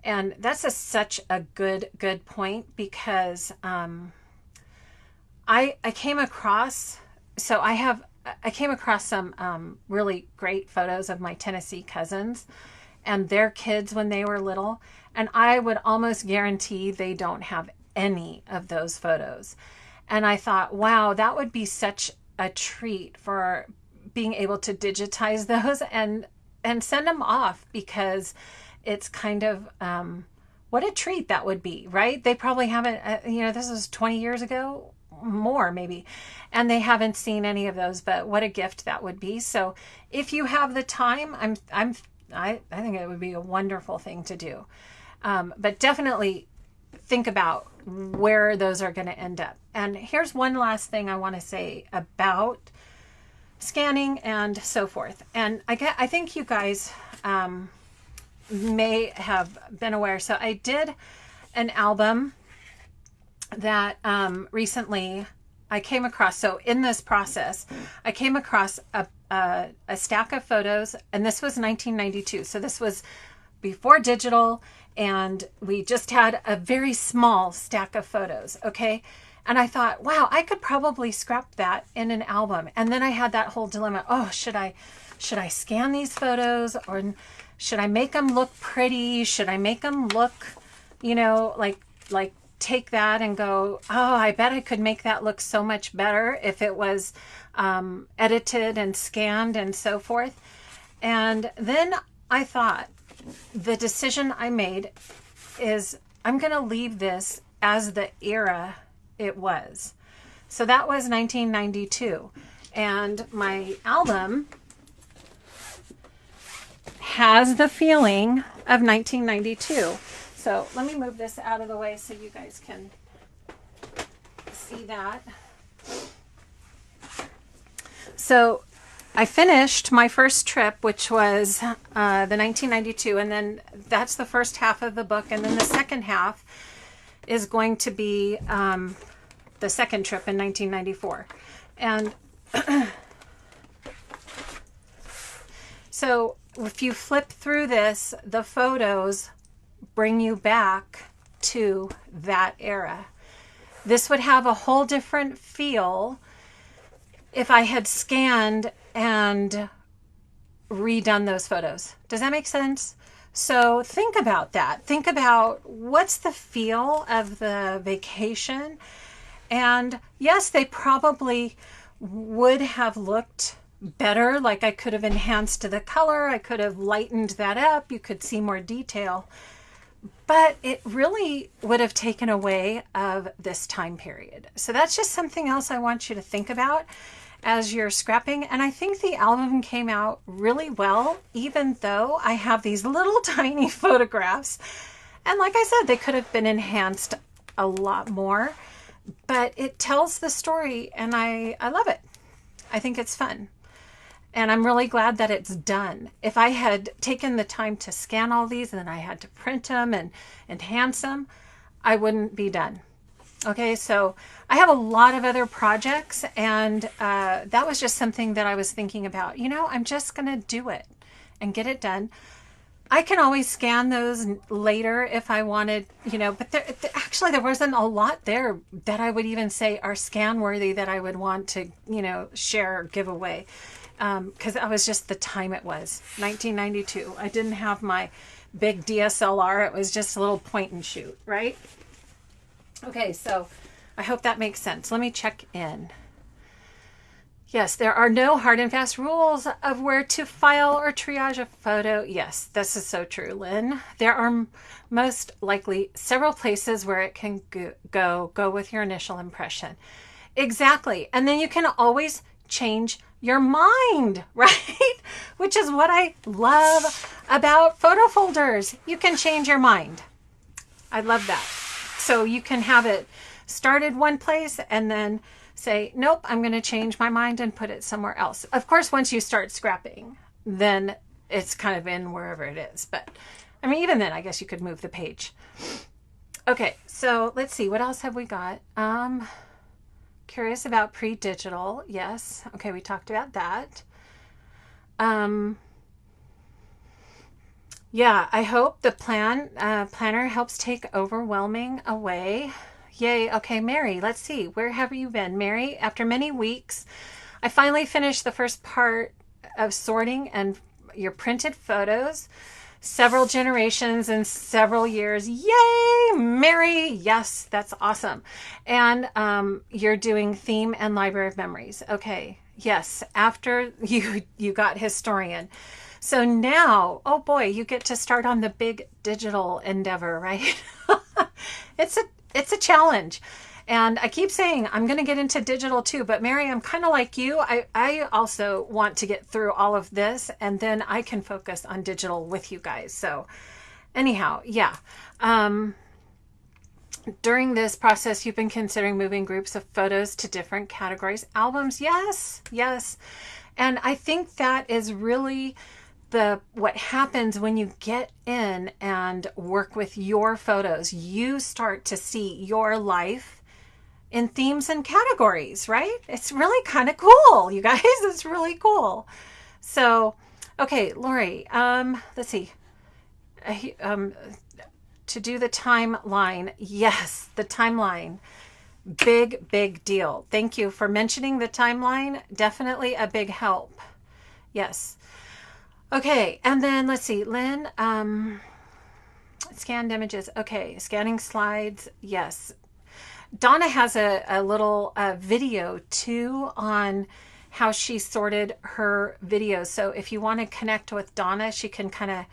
And that's such a good point, because I came across some really great photos of my Tennessee cousins and their kids when they were little, and I would almost guarantee they don't have any of those photos. And I thought, wow, that would be such a treat for being able to digitize those and send them off, because it's kind of, what a treat that would be, right? They probably haven't, this was 20 years ago, more maybe, and they haven't seen any of those, but what a gift that would be. So if you have the time, I think it would be a wonderful thing to do. But definitely think about where those are going to end up. And here's one last thing I want to say about scanning and so forth. And I think you guys may have been aware. So I did an album that recently I came across. So in this process, I came across a stack of photos, and this was 1992. So this was before digital, and we just had a very small stack of photos. Okay. And I thought, wow, I could probably scrap that in an album. And then I had that whole dilemma. Oh, should I scan these photos, or should I make them look pretty? Should I make them look, you know, like take that and go, oh, I bet I could make that look so much better if it was edited and scanned and so forth. And then I thought, the decision I made is I'm going to leave this as the era it was. So that was 1992. And my album has the feeling of 1992. So let me move this out of the way so you guys can see that. So I finished my first trip, which was the 1992, and then that's the first half of the book, and then the second half is going to be the second trip in 1994. And so if you flip through this, the photos bring you back to that era. This would have a whole different feel if I had scanned and redone those photos. Does that make sense? So think about that. Think about what's the feel of the vacation. And yes, they probably would have looked better. Like I could have enhanced the color. I could have lightened that up. You could see more detail. But it really would have taken away of this time period. So that's just something else I want you to think about as you're scrapping. And I think the album came out really well, even though I have these little tiny photographs. And like I said, they could have been enhanced a lot more, but it tells the story, and I love it. I think it's fun. And I'm really glad that it's done. If I had taken the time to scan all these and then I had to print them and enhance them, I wouldn't be done. Okay, so I have a lot of other projects, and that was just something that I was thinking about. You know, I'm just going to do it and get it done. I can always scan those later if I wanted, you know, but actually there wasn't a lot there that I would even say are scan worthy that I would want to, you know, share or give away. Because that was just the time it was, 1992. I didn't have my big DSLR. It was just a little point and shoot, right? Okay, so I hope that makes sense. Let me check in. Yes, there are no hard and fast rules of where to file or triage a photo. Yes, this is so true, Lynn. There are most likely several places where it can go with your initial impression. Exactly. And then you can always change your mind, right? Which is what I love about photo folders. You can change your mind. I love that. So you can have it started one place and then say, nope, I'm going to change my mind and put it somewhere else. Of course, once you start scrapping, then it's kind of in wherever it is. But I mean, even then, I guess you could move the page. Okay, so let's see. What else have we got? Curious about pre-digital. Yes. Okay, we talked about that. Yeah, I hope the planner helps take overwhelming away. Yay. Okay, Mary, let's see. Where have you been? Mary, after many weeks, I finally finished the first part of sorting and your printed photos. Several generations and several years. Yay, Mary. Yes, that's awesome. And you're doing theme and library of memories. Okay. Yes. After you got historian. So now, oh boy, you get to start on the big digital endeavor, right? It's a challenge. And I keep saying I'm going to get into digital too, but Mary, I'm kind of like you. I also want to get through all of this, and then I can focus on digital with you guys. So anyhow, yeah. During this process, you've been considering moving groups of photos to different categories. Albums, yes, yes. And I think that is really what happens when you get in and work with your photos. You start to see your life in themes and categories, right? It's really kind of cool, you guys. It's really cool. So, okay, Lori, let's see. To do the timeline. Yes, the timeline. Big deal. Thank you for mentioning the timeline. Definitely a big help. Yes. Okay, and then let's see, Lynn, scanned images. Okay, scanning slides. Yes. Donna has a little video too on how she sorted her videos. So if you want to connect with Donna, she can kind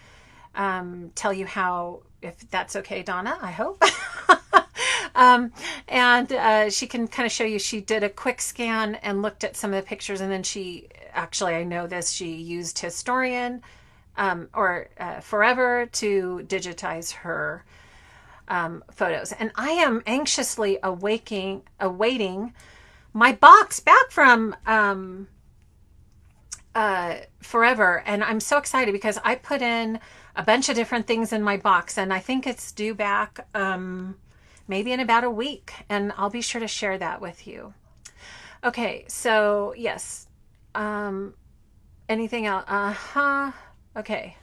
of tell you how, if that's okay, Donna, I hope. And she can kind of show you, she did a quick scan and looked at some of the pictures, and then she actually, I know this, she used Historian or Forever to digitize her photos. And I am anxiously awaiting my box back from Forever. And I'm so excited because I put in a bunch of different things in my box, and I think it's due back maybe in about a week, and I'll be sure to share that with you. Okay, so yes. Anything else? Okay.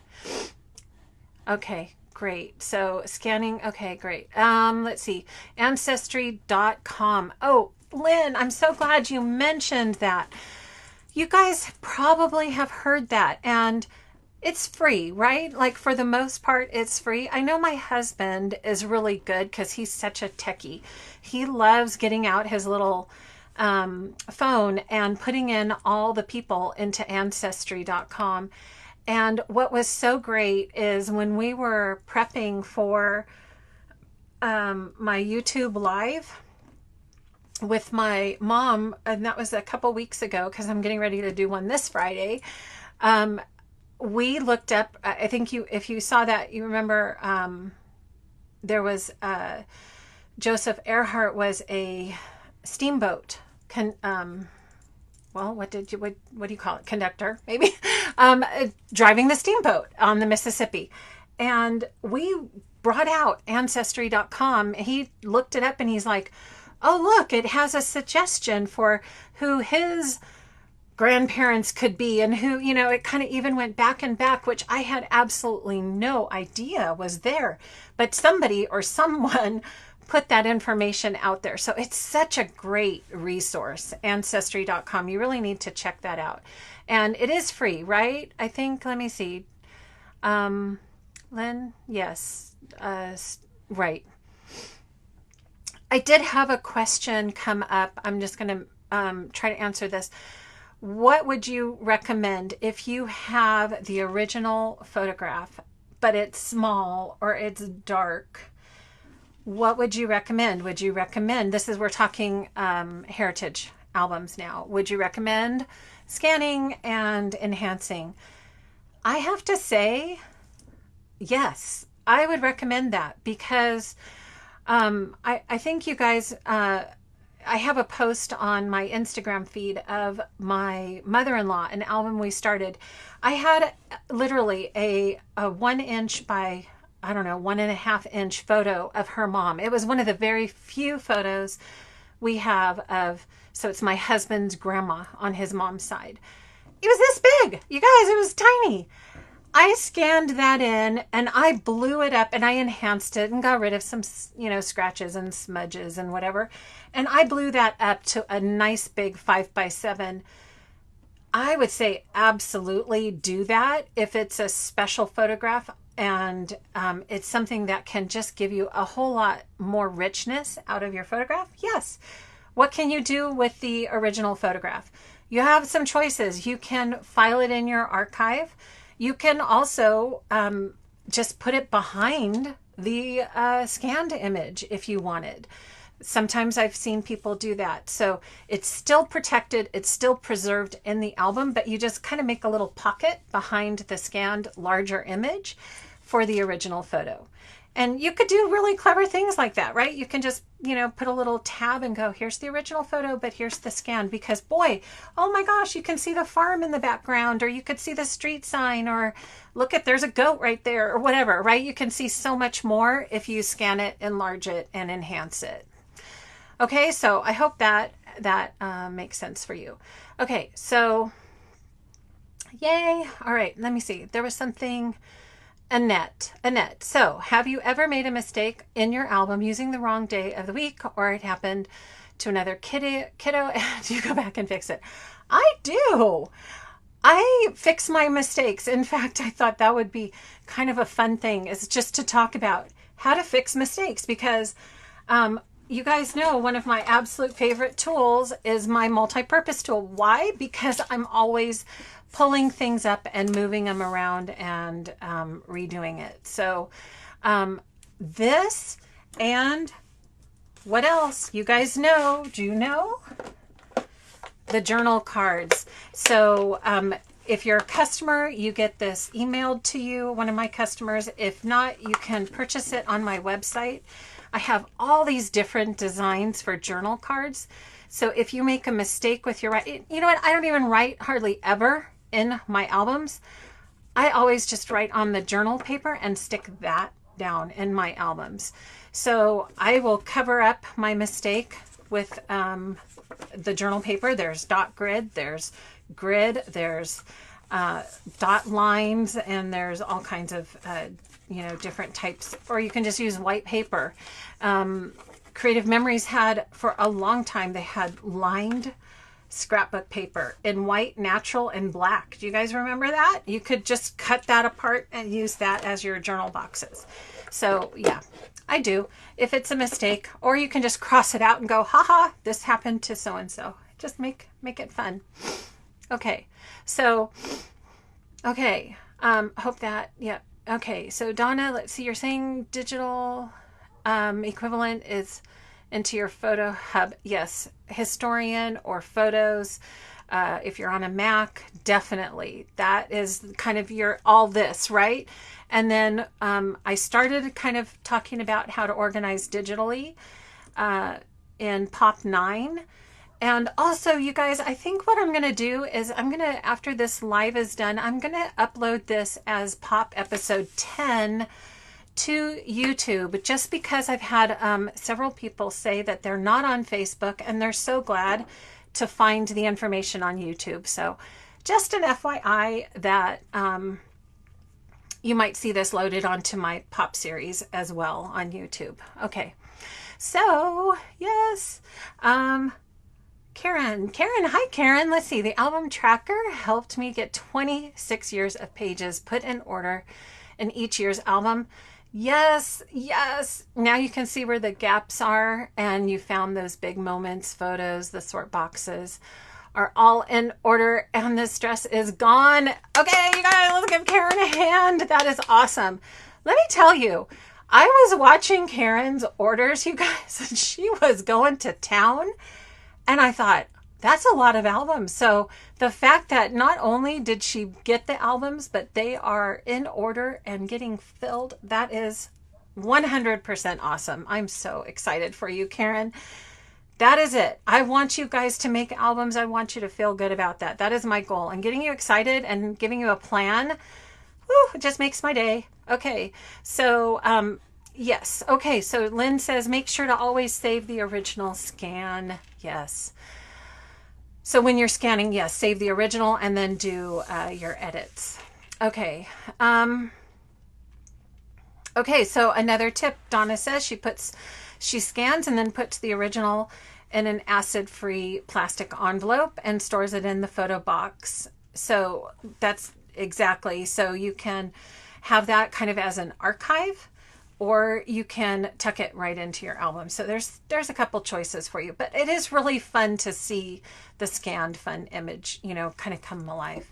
Okay, great. So scanning. Okay, great. Let's see. Ancestry.com. Oh, Lynn, I'm so glad you mentioned that. You guys probably have heard that, and it's free, right? Like for the most part, it's free. I know my husband is really good because he's such a techie. He loves getting out his little phone and putting in all the people into Ancestry.com. And what was so great is when we were prepping for my YouTube live with my mom, and that was a couple weeks ago because I'm getting ready to do one this Friday. We looked up, I think if you saw that, you remember there was Joseph Earhart was a steamboat well, what do you call it? Conductor, maybe, driving the steamboat on the Mississippi. And we brought out Ancestry.com. He looked it up and he's like, oh, look, it has a suggestion for who his grandparents could be, and who, it kind of even went back and back, which I had absolutely no idea was there. But somebody or someone put that information out there. So it's such a great resource, Ancestry.com. You really need to check that out. And it is free, right? I think, let me see. Lynn, yes, right. I did have a question come up. I'm just going to try to answer this. What would you recommend if you have the original photograph, but it's small or it's dark? What would you recommend? Would you recommend, we're talking heritage albums now. Would you recommend scanning and enhancing? I have to say, yes, I would recommend that because I think you guys, I have a post on my Instagram feed of my mother-in-law, an album we started. I had literally a 1 inch by, I don't know, 1.5 inch photo of her mom. It was one of the very few photos we have of, so it's my husband's grandma on his mom's side. It was this big, you guys, it was tiny. I scanned that in and I blew it up and I enhanced it and got rid of some, scratches and smudges and whatever. And I blew that up to a nice big 5x7. I would say absolutely do that if it's a special photograph and it's something that can just give you a whole lot more richness out of your photograph. Yes. What can you do with the original photograph? You have some choices. You can file it in your archive. You can also just put it behind the scanned image if you wanted. Sometimes I've seen people do that. So it's still protected, it's still preserved in the album, but you just kind of make a little pocket behind the scanned larger image for the original photo. And you could do really clever things like that, right? You can just, put a little tab and go, here's the original photo, but here's the scan, because boy, oh my gosh, you can see the farm in the background, or you could see the street sign, or look at, there's a goat right there, or whatever, right? You can see so much more if you scan it, enlarge it, and enhance it. Okay, so I hope that makes sense for you. Okay, so yay. All right, let me see. There was something. Annette. So have you ever made a mistake in your album using the wrong day of the week, or it happened to another kiddo and you go back and fix it? I do. I fix my mistakes. In fact, I thought that would be kind of a fun thing, is just to talk about how to fix mistakes, because you guys know one of my absolute favorite tools is my multi-purpose tool. Why? Because I'm always pulling things up and moving them around and redoing it. So this, and what else? You guys know, do you know? The journal cards. So if you're a customer, you get this emailed to you, one of my customers. If not, you can purchase it on my website. I have all these different designs for journal cards. So if you make a mistake with your writing, you know what? I don't even write hardly ever in my albums. I always just write on the journal paper and stick that down in my albums. So I will cover up my mistake with the journal paper. There's dot grid, there's grid, there's dot lines, and there's all kinds of different types, or you can just use white paper. Creative Memories had, for a long time, they had lined scrapbook paper in white, natural, and black. Do you guys remember that? You could just cut that apart and use that as your journal boxes. So yeah, I do, if it's a mistake. Or you can just cross it out and go, haha, this happened to so-and-so. Just make it fun. Okay, so, okay, hope that, yeah. Okay, so Donna, let's see, you're saying digital equivalent is into your photo hub. Yes, Historian or Photos. If you're on a Mac, definitely. That is kind of your all this, right? And then I started kind of talking about how to organize digitally in Pop 9. And also, you guys, I think what I'm going to do is after this live is done, I'm going to upload this as Pop episode 10 to YouTube, just because I've had several people say that they're not on Facebook and they're so glad to find the information on YouTube. So just an FYI that you might see this loaded onto my Pop series as well on YouTube. Okay, so yes. Karen, hi Karen. Let's see, the album tracker helped me get 26 years of pages put in order in each year's album. Yes. Now you can see where the gaps are, and you found those big moments photos. The sort boxes are all in order, and the stress is gone. Okay, you guys, let's give Karen a hand. That is awesome. Let me tell you, I was watching Karen's orders, you guys, and she was going to town. And I thought, that's a lot of albums. So the fact that not only did she get the albums, but they are in order and getting filled, that is 100% awesome. I'm so excited for you, Karen. That is it. I want you guys to make albums. I want you to feel good about that. That is my goal. And getting you excited and giving you a plan, it just makes my day. Okay, so yes. Okay, so Lynn says, make sure to always save the original scan. Yes. So when you're scanning, yes, save the original and then do your edits. Okay. Okay, so another tip, Donna says she scans and then puts the original in an acid-free plastic envelope and stores it in the photo box. So that's exactly, so you can have that kind of as an archive, or you can tuck it right into your album. So there's a couple choices for you, but it is really fun to see the scanned fun image, kind of come alive.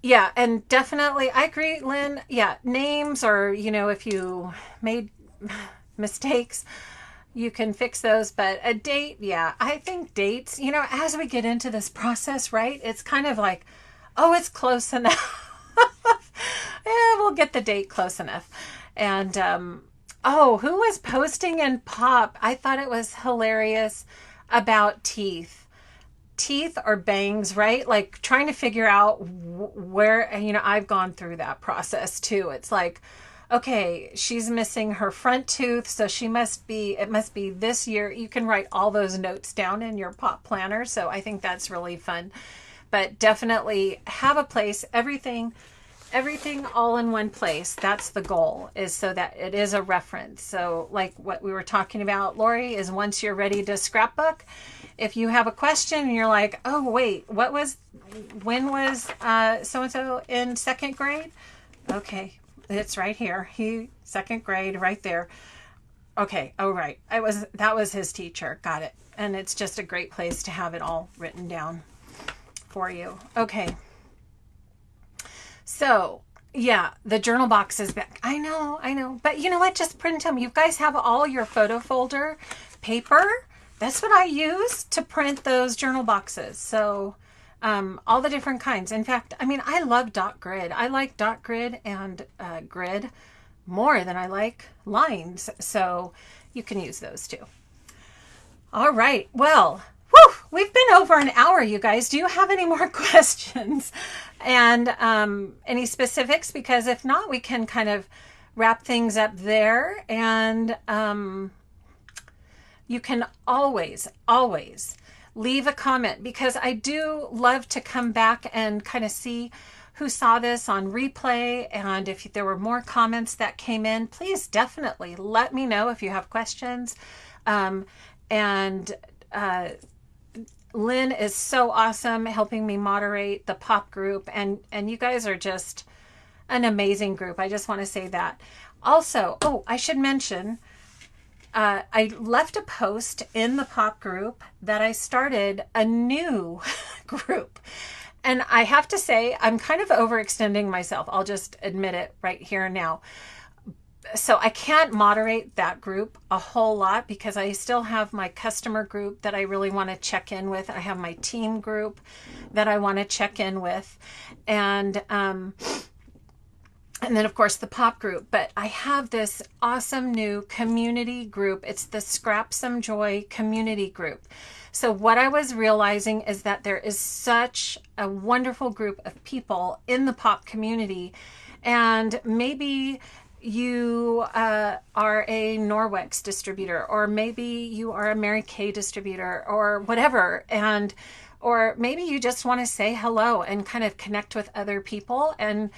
Yeah, and definitely, I agree, Lynn. Yeah, names, or, if you made mistakes, you can fix those. But a date, yeah, I think dates, as we get into this process, right, it's kind of like, oh, it's close enough. We'll get the date close enough. And oh, who was posting in Pop? I thought it was hilarious about teeth or bangs, right? Like trying to figure out where, I've gone through that process too. It's like, okay, she's missing her front tooth, so it must be this year. You can write all those notes down in your Pop planner. So I think that's really fun. But definitely have a place, everything all in one place. That's the goal, is so that it is a reference. So like what we were talking about, Lori, is once you're ready to scrapbook, if you have a question and you're like, oh wait, when was so-and-so in second grade? Okay, it's right here. Second grade right there. Okay, oh right. That was his teacher. Got it. And it's just a great place to have it all written down for you. Okay. So yeah, the journal box is back. I know. But you know what? Just print them. You guys have all your photo folder paper. That's what I use to print those journal boxes. So all the different kinds. In fact, I love dot grid. I like dot grid and grid more than I like lines. So you can use those too. All right. Well, we've been over an hour, you guys. Do you have any more questions and any specifics? Because if not, we can kind of wrap things up there. And you can always leave a comment, because I do love to come back and kind of see who saw this on replay. And if there were more comments that came in, please definitely let me know if you have questions. Lynn is so awesome helping me moderate the Pop group, and you guys are just an amazing group. I just want to say that. Also, I should mention, I left a post in the Pop group that I started a new group. And I have to say, I'm kind of overextending myself. I'll just admit it right here now. So I can't moderate that group a whole lot, because I still have my customer group that I really want to check in with. I have my team group that I want to check in with. And then of course the Pop group. But I have this awesome new community group. It's the Scrap Some Joy community group. So what I was realizing is that there is such a wonderful group of people in the Pop community, and maybe you are a Norwex distributor, or maybe you are a Mary Kay distributor, or whatever, or maybe you just want to say hello and kind of connect with other people, and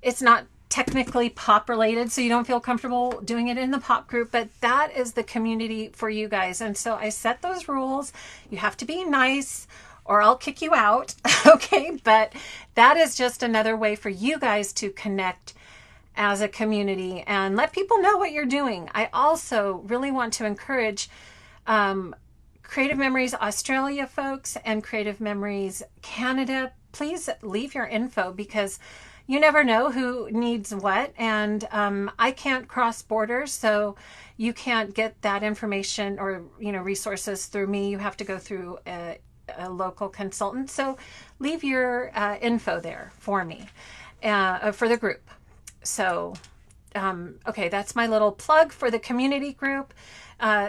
it's not technically Pop related, so you don't feel comfortable doing it in the Pop group, but that is the community for you guys. And so I set those rules. You have to be nice or I'll kick you out. Okay, but that is just another way for you guys to connect as a community and let people know what you're doing. I also really want to encourage Creative Memories Australia folks and Creative Memories Canada. Please leave your info, because you never know who needs what, and I can't cross borders, so you can't get that information or resources through me. You have to go through a local consultant. So leave your info there for me, for the group. So okay, that's my little plug for the community group.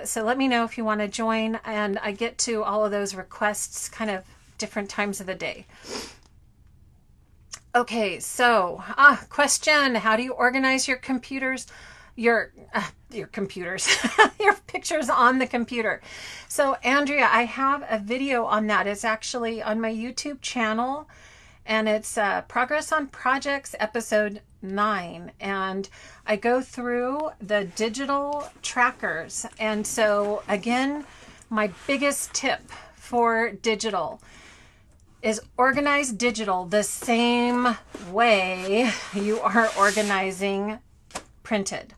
So let me know if you want to join, and I get to all of those requests kind of different times of the day. Okay, so question: how do you organize your computers, your computers, your pictures on the computer? So Andrea, I have a video on that. It's actually on my YouTube channel, and it's Progress on Projects episode 9, and I go through the digital trackers. And so again, my biggest tip for digital is organize digital the same way you are organizing printed.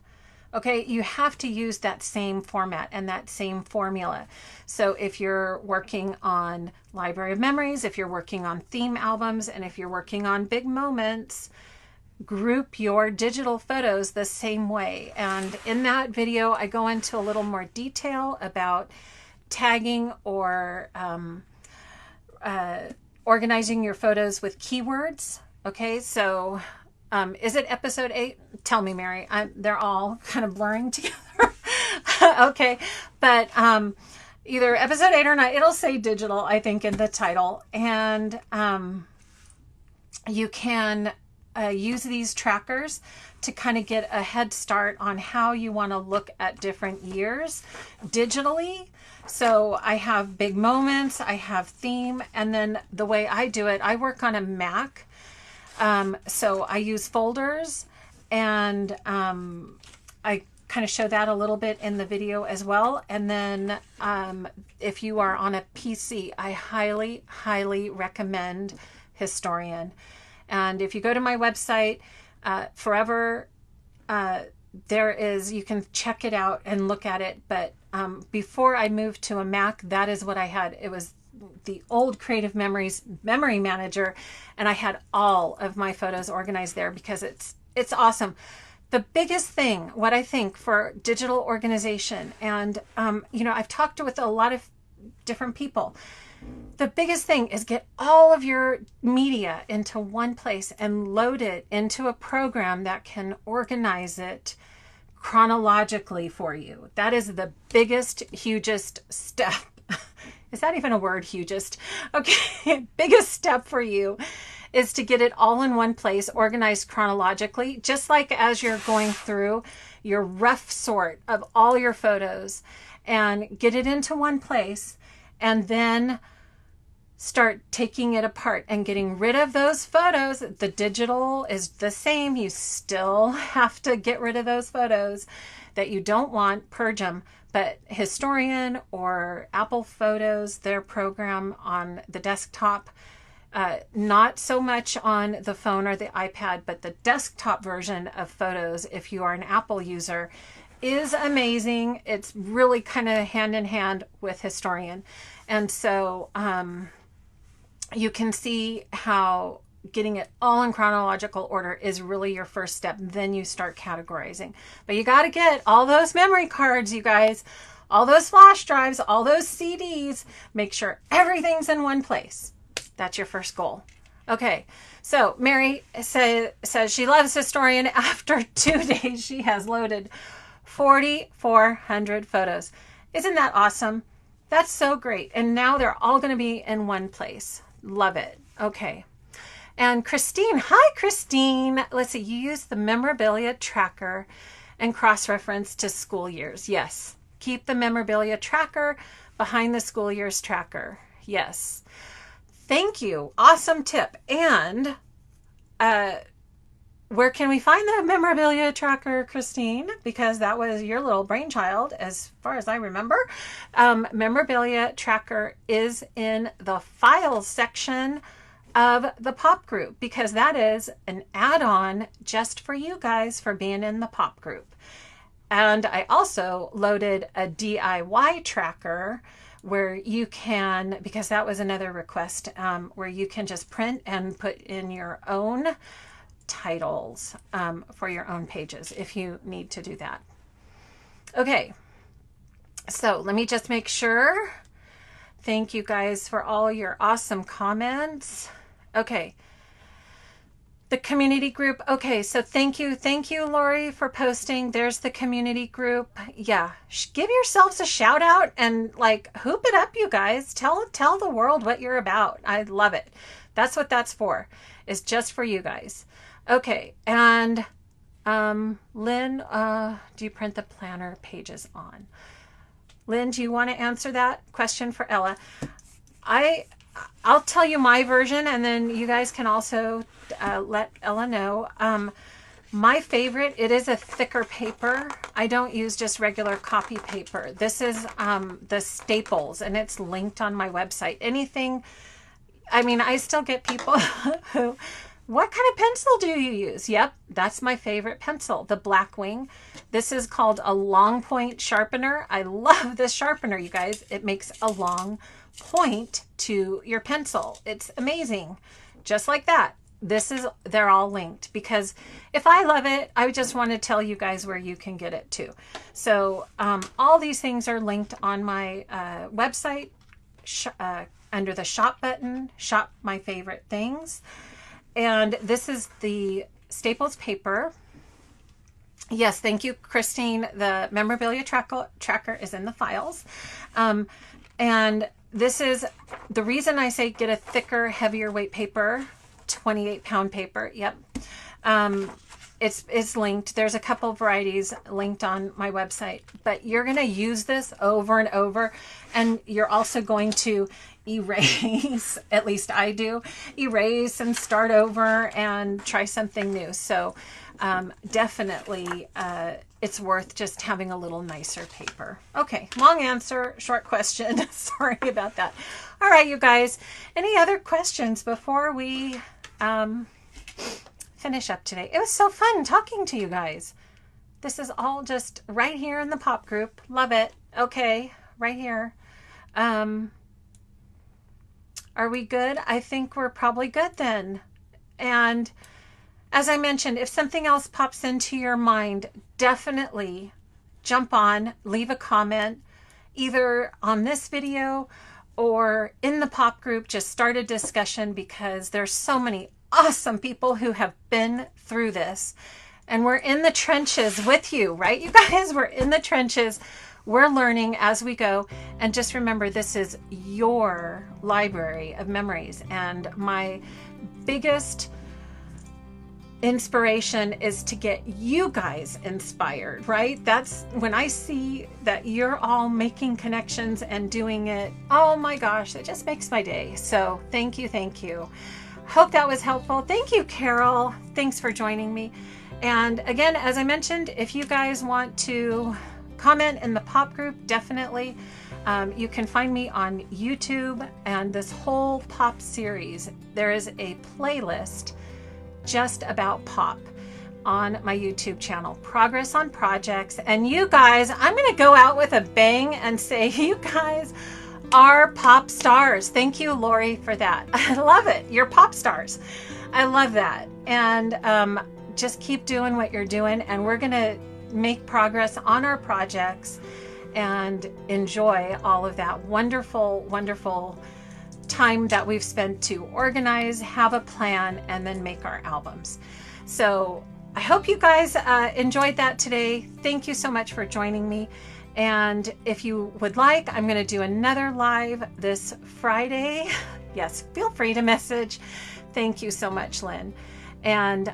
Okay, you have to use that same format and that same formula. So if you're working on Library of Memories, if you're working on theme albums, and if you're working on big moments, group your digital photos the same way. And in that video, I go into a little more detail about tagging or organizing your photos with keywords. Okay, so Is it episode 8? Tell me, Mary. They're all kind of blurring together. Okay. But either episode 8 or 9, it'll say digital, I think, in the title. And you can use these trackers to kind of get a head start on how you want to look at different years digitally. So I have big moments, I have theme, and then the way I do it, I work on a Mac. So I use folders, and I kind of show that a little bit in the video as well. And then if you are on a PC, I highly, highly recommend Historian. And if you go to my website, forever, there is, you can check it out and look at it. But before I moved to a Mac, that is what I had. It was the old Creative Memories memory manager, and I had all of my photos organized there because it's awesome. The biggest thing, what I think for digital organization, and you know, I've talked with a lot of different people. The biggest thing is get all of your media into one place and load it into a program that can organize it chronologically for you. That is the biggest, hugest step. Is that even a word, hugest? Okay, biggest step for you is to get it all in one place, organized chronologically, just like as you're going through your rough sort of all your photos, and get it into one place, and then start taking it apart and getting rid of those photos. The digital is the same. You still have to get rid of those photos that you don't want, purge them. But Historian or Apple Photos, their program on the desktop, not so much on the phone or the iPad, but the desktop version of Photos, if you are an Apple user, is amazing. It's really kind of hand in hand with Historian. And so you can see how getting it all in chronological order is really your first step. Then you start categorizing. But you got to get all those memory cards, you guys, all those flash drives, all those CDs. Make sure everything's in one place. That's your first goal. Okay, so Mary says she loves Historian. After 2 days, she has loaded 4,400 photos. Isn't that awesome? That's so great. And now they're all going to be in one place. Love it. Okay. And Christine, hi Christine. Let's see, you use the memorabilia tracker and cross-reference to school years. Yes. Keep the memorabilia tracker behind the school years tracker. Yes. Thank you. Awesome tip. And where can we find the memorabilia tracker, Christine? Because that was your little brainchild, as far as I remember. Memorabilia tracker is in the files section of the pop group, because that is an add-on just for you guys for being in the pop group. And I also loaded a DIY tracker where you can, because that was another request, where you can just print and put in your own titles for your own pages if you need to do that. Okay, so let me just make sure. Thank you guys for all your awesome comments. Okay, the community group. Okay, so thank you, Lori, for posting. There's the community group. Yeah, give yourselves a shout out and like hoop it up, you guys. Tell the world what you're about. I love it. That's what that's for. It's just for you guys. Okay, and Lynn, do you print the planner pages on? Lynn, do you want to answer that question for Ella? I'll tell you my version, and then you guys can also let Ella know. My favorite, it is a thicker paper. I don't use just regular copy paper. This is the Staples, and it's linked on my website. Anything, I mean, I still get people who, what kind of pencil do you use? Yep, that's my favorite pencil, the Blackwing. This is called a long point sharpener. I love this sharpener, you guys. It makes a long point to your pencil. It's amazing. Just like that. They're all linked, because if I love it, I just want to tell you guys where you can get it too. So all these things are linked on my website under the shop button, shop my favorite things. And this is the Staples paper. Yes, thank you, Christine. The memorabilia tracker is in the files. And this is the reason I say get a thicker, heavier weight paper, 28-pound paper. Yep. It's linked. There's a couple varieties linked on my website, but you're going to use this over and over, and you're also going to erase, at least I do, erase and start over and try something new. So definitely it's worth just having a little nicer paper. Okay, long answer, short question. Sorry about that. All right, you guys, any other questions before we finish up today? It was so fun talking to you guys. This is all just right here in the pop group. Love it. Okay, right here. Are we good? I think we're probably good then. And as I mentioned, if something else pops into your mind, definitely jump on, leave a comment, either on this video or in the pop group. Just start a discussion, because there's so many awesome people who have been through this, and we're in the trenches with you, right? You guys, we're in the trenches. We're learning as we go. And just remember, this is your library of memories. And my biggest inspiration is to get you guys inspired, right? That's when I see that you're all making connections and doing it. Oh my gosh, it just makes my day. So thank you. Thank you. Hope that was helpful. Thank you, Carol. Thanks for joining me. And again, as I mentioned, if you guys want to comment in the pop group, definitely. You can find me on YouTube, and this whole pop series, there is a playlist just about pop on my YouTube channel, Progress on Projects. And you guys, I'm going to go out with a bang and say you guys are pop stars. Thank you, Lori, for that. I love it. You're pop stars. I love that. And just keep doing what you're doing, and we're going to make progress on our projects and enjoy all of that wonderful, wonderful time that we've spent to organize, have a plan, and then make our albums. So I hope you guys enjoyed that today. Thank you so much for joining me. And if you would like, I'm going to do another live this Friday. Yes, feel free to message. Thank you so much, Lynn. And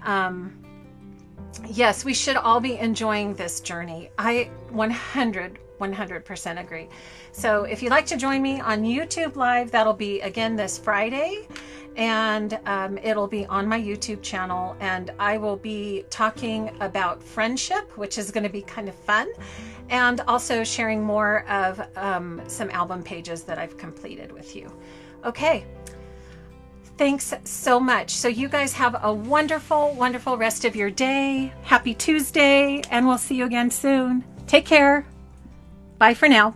yes, we should all be enjoying this journey. I 100% agree. So if you'd like to join me on YouTube Live, that'll be again this Friday, and it'll be on my YouTube channel, and I will be talking about friendship, which is going to be kind of fun, and also sharing more of some album pages that I've completed with you. Okay. Thanks so much. So you guys have a wonderful, wonderful rest of your day. Happy Tuesday, and we'll see you again soon. Take care. Bye for now.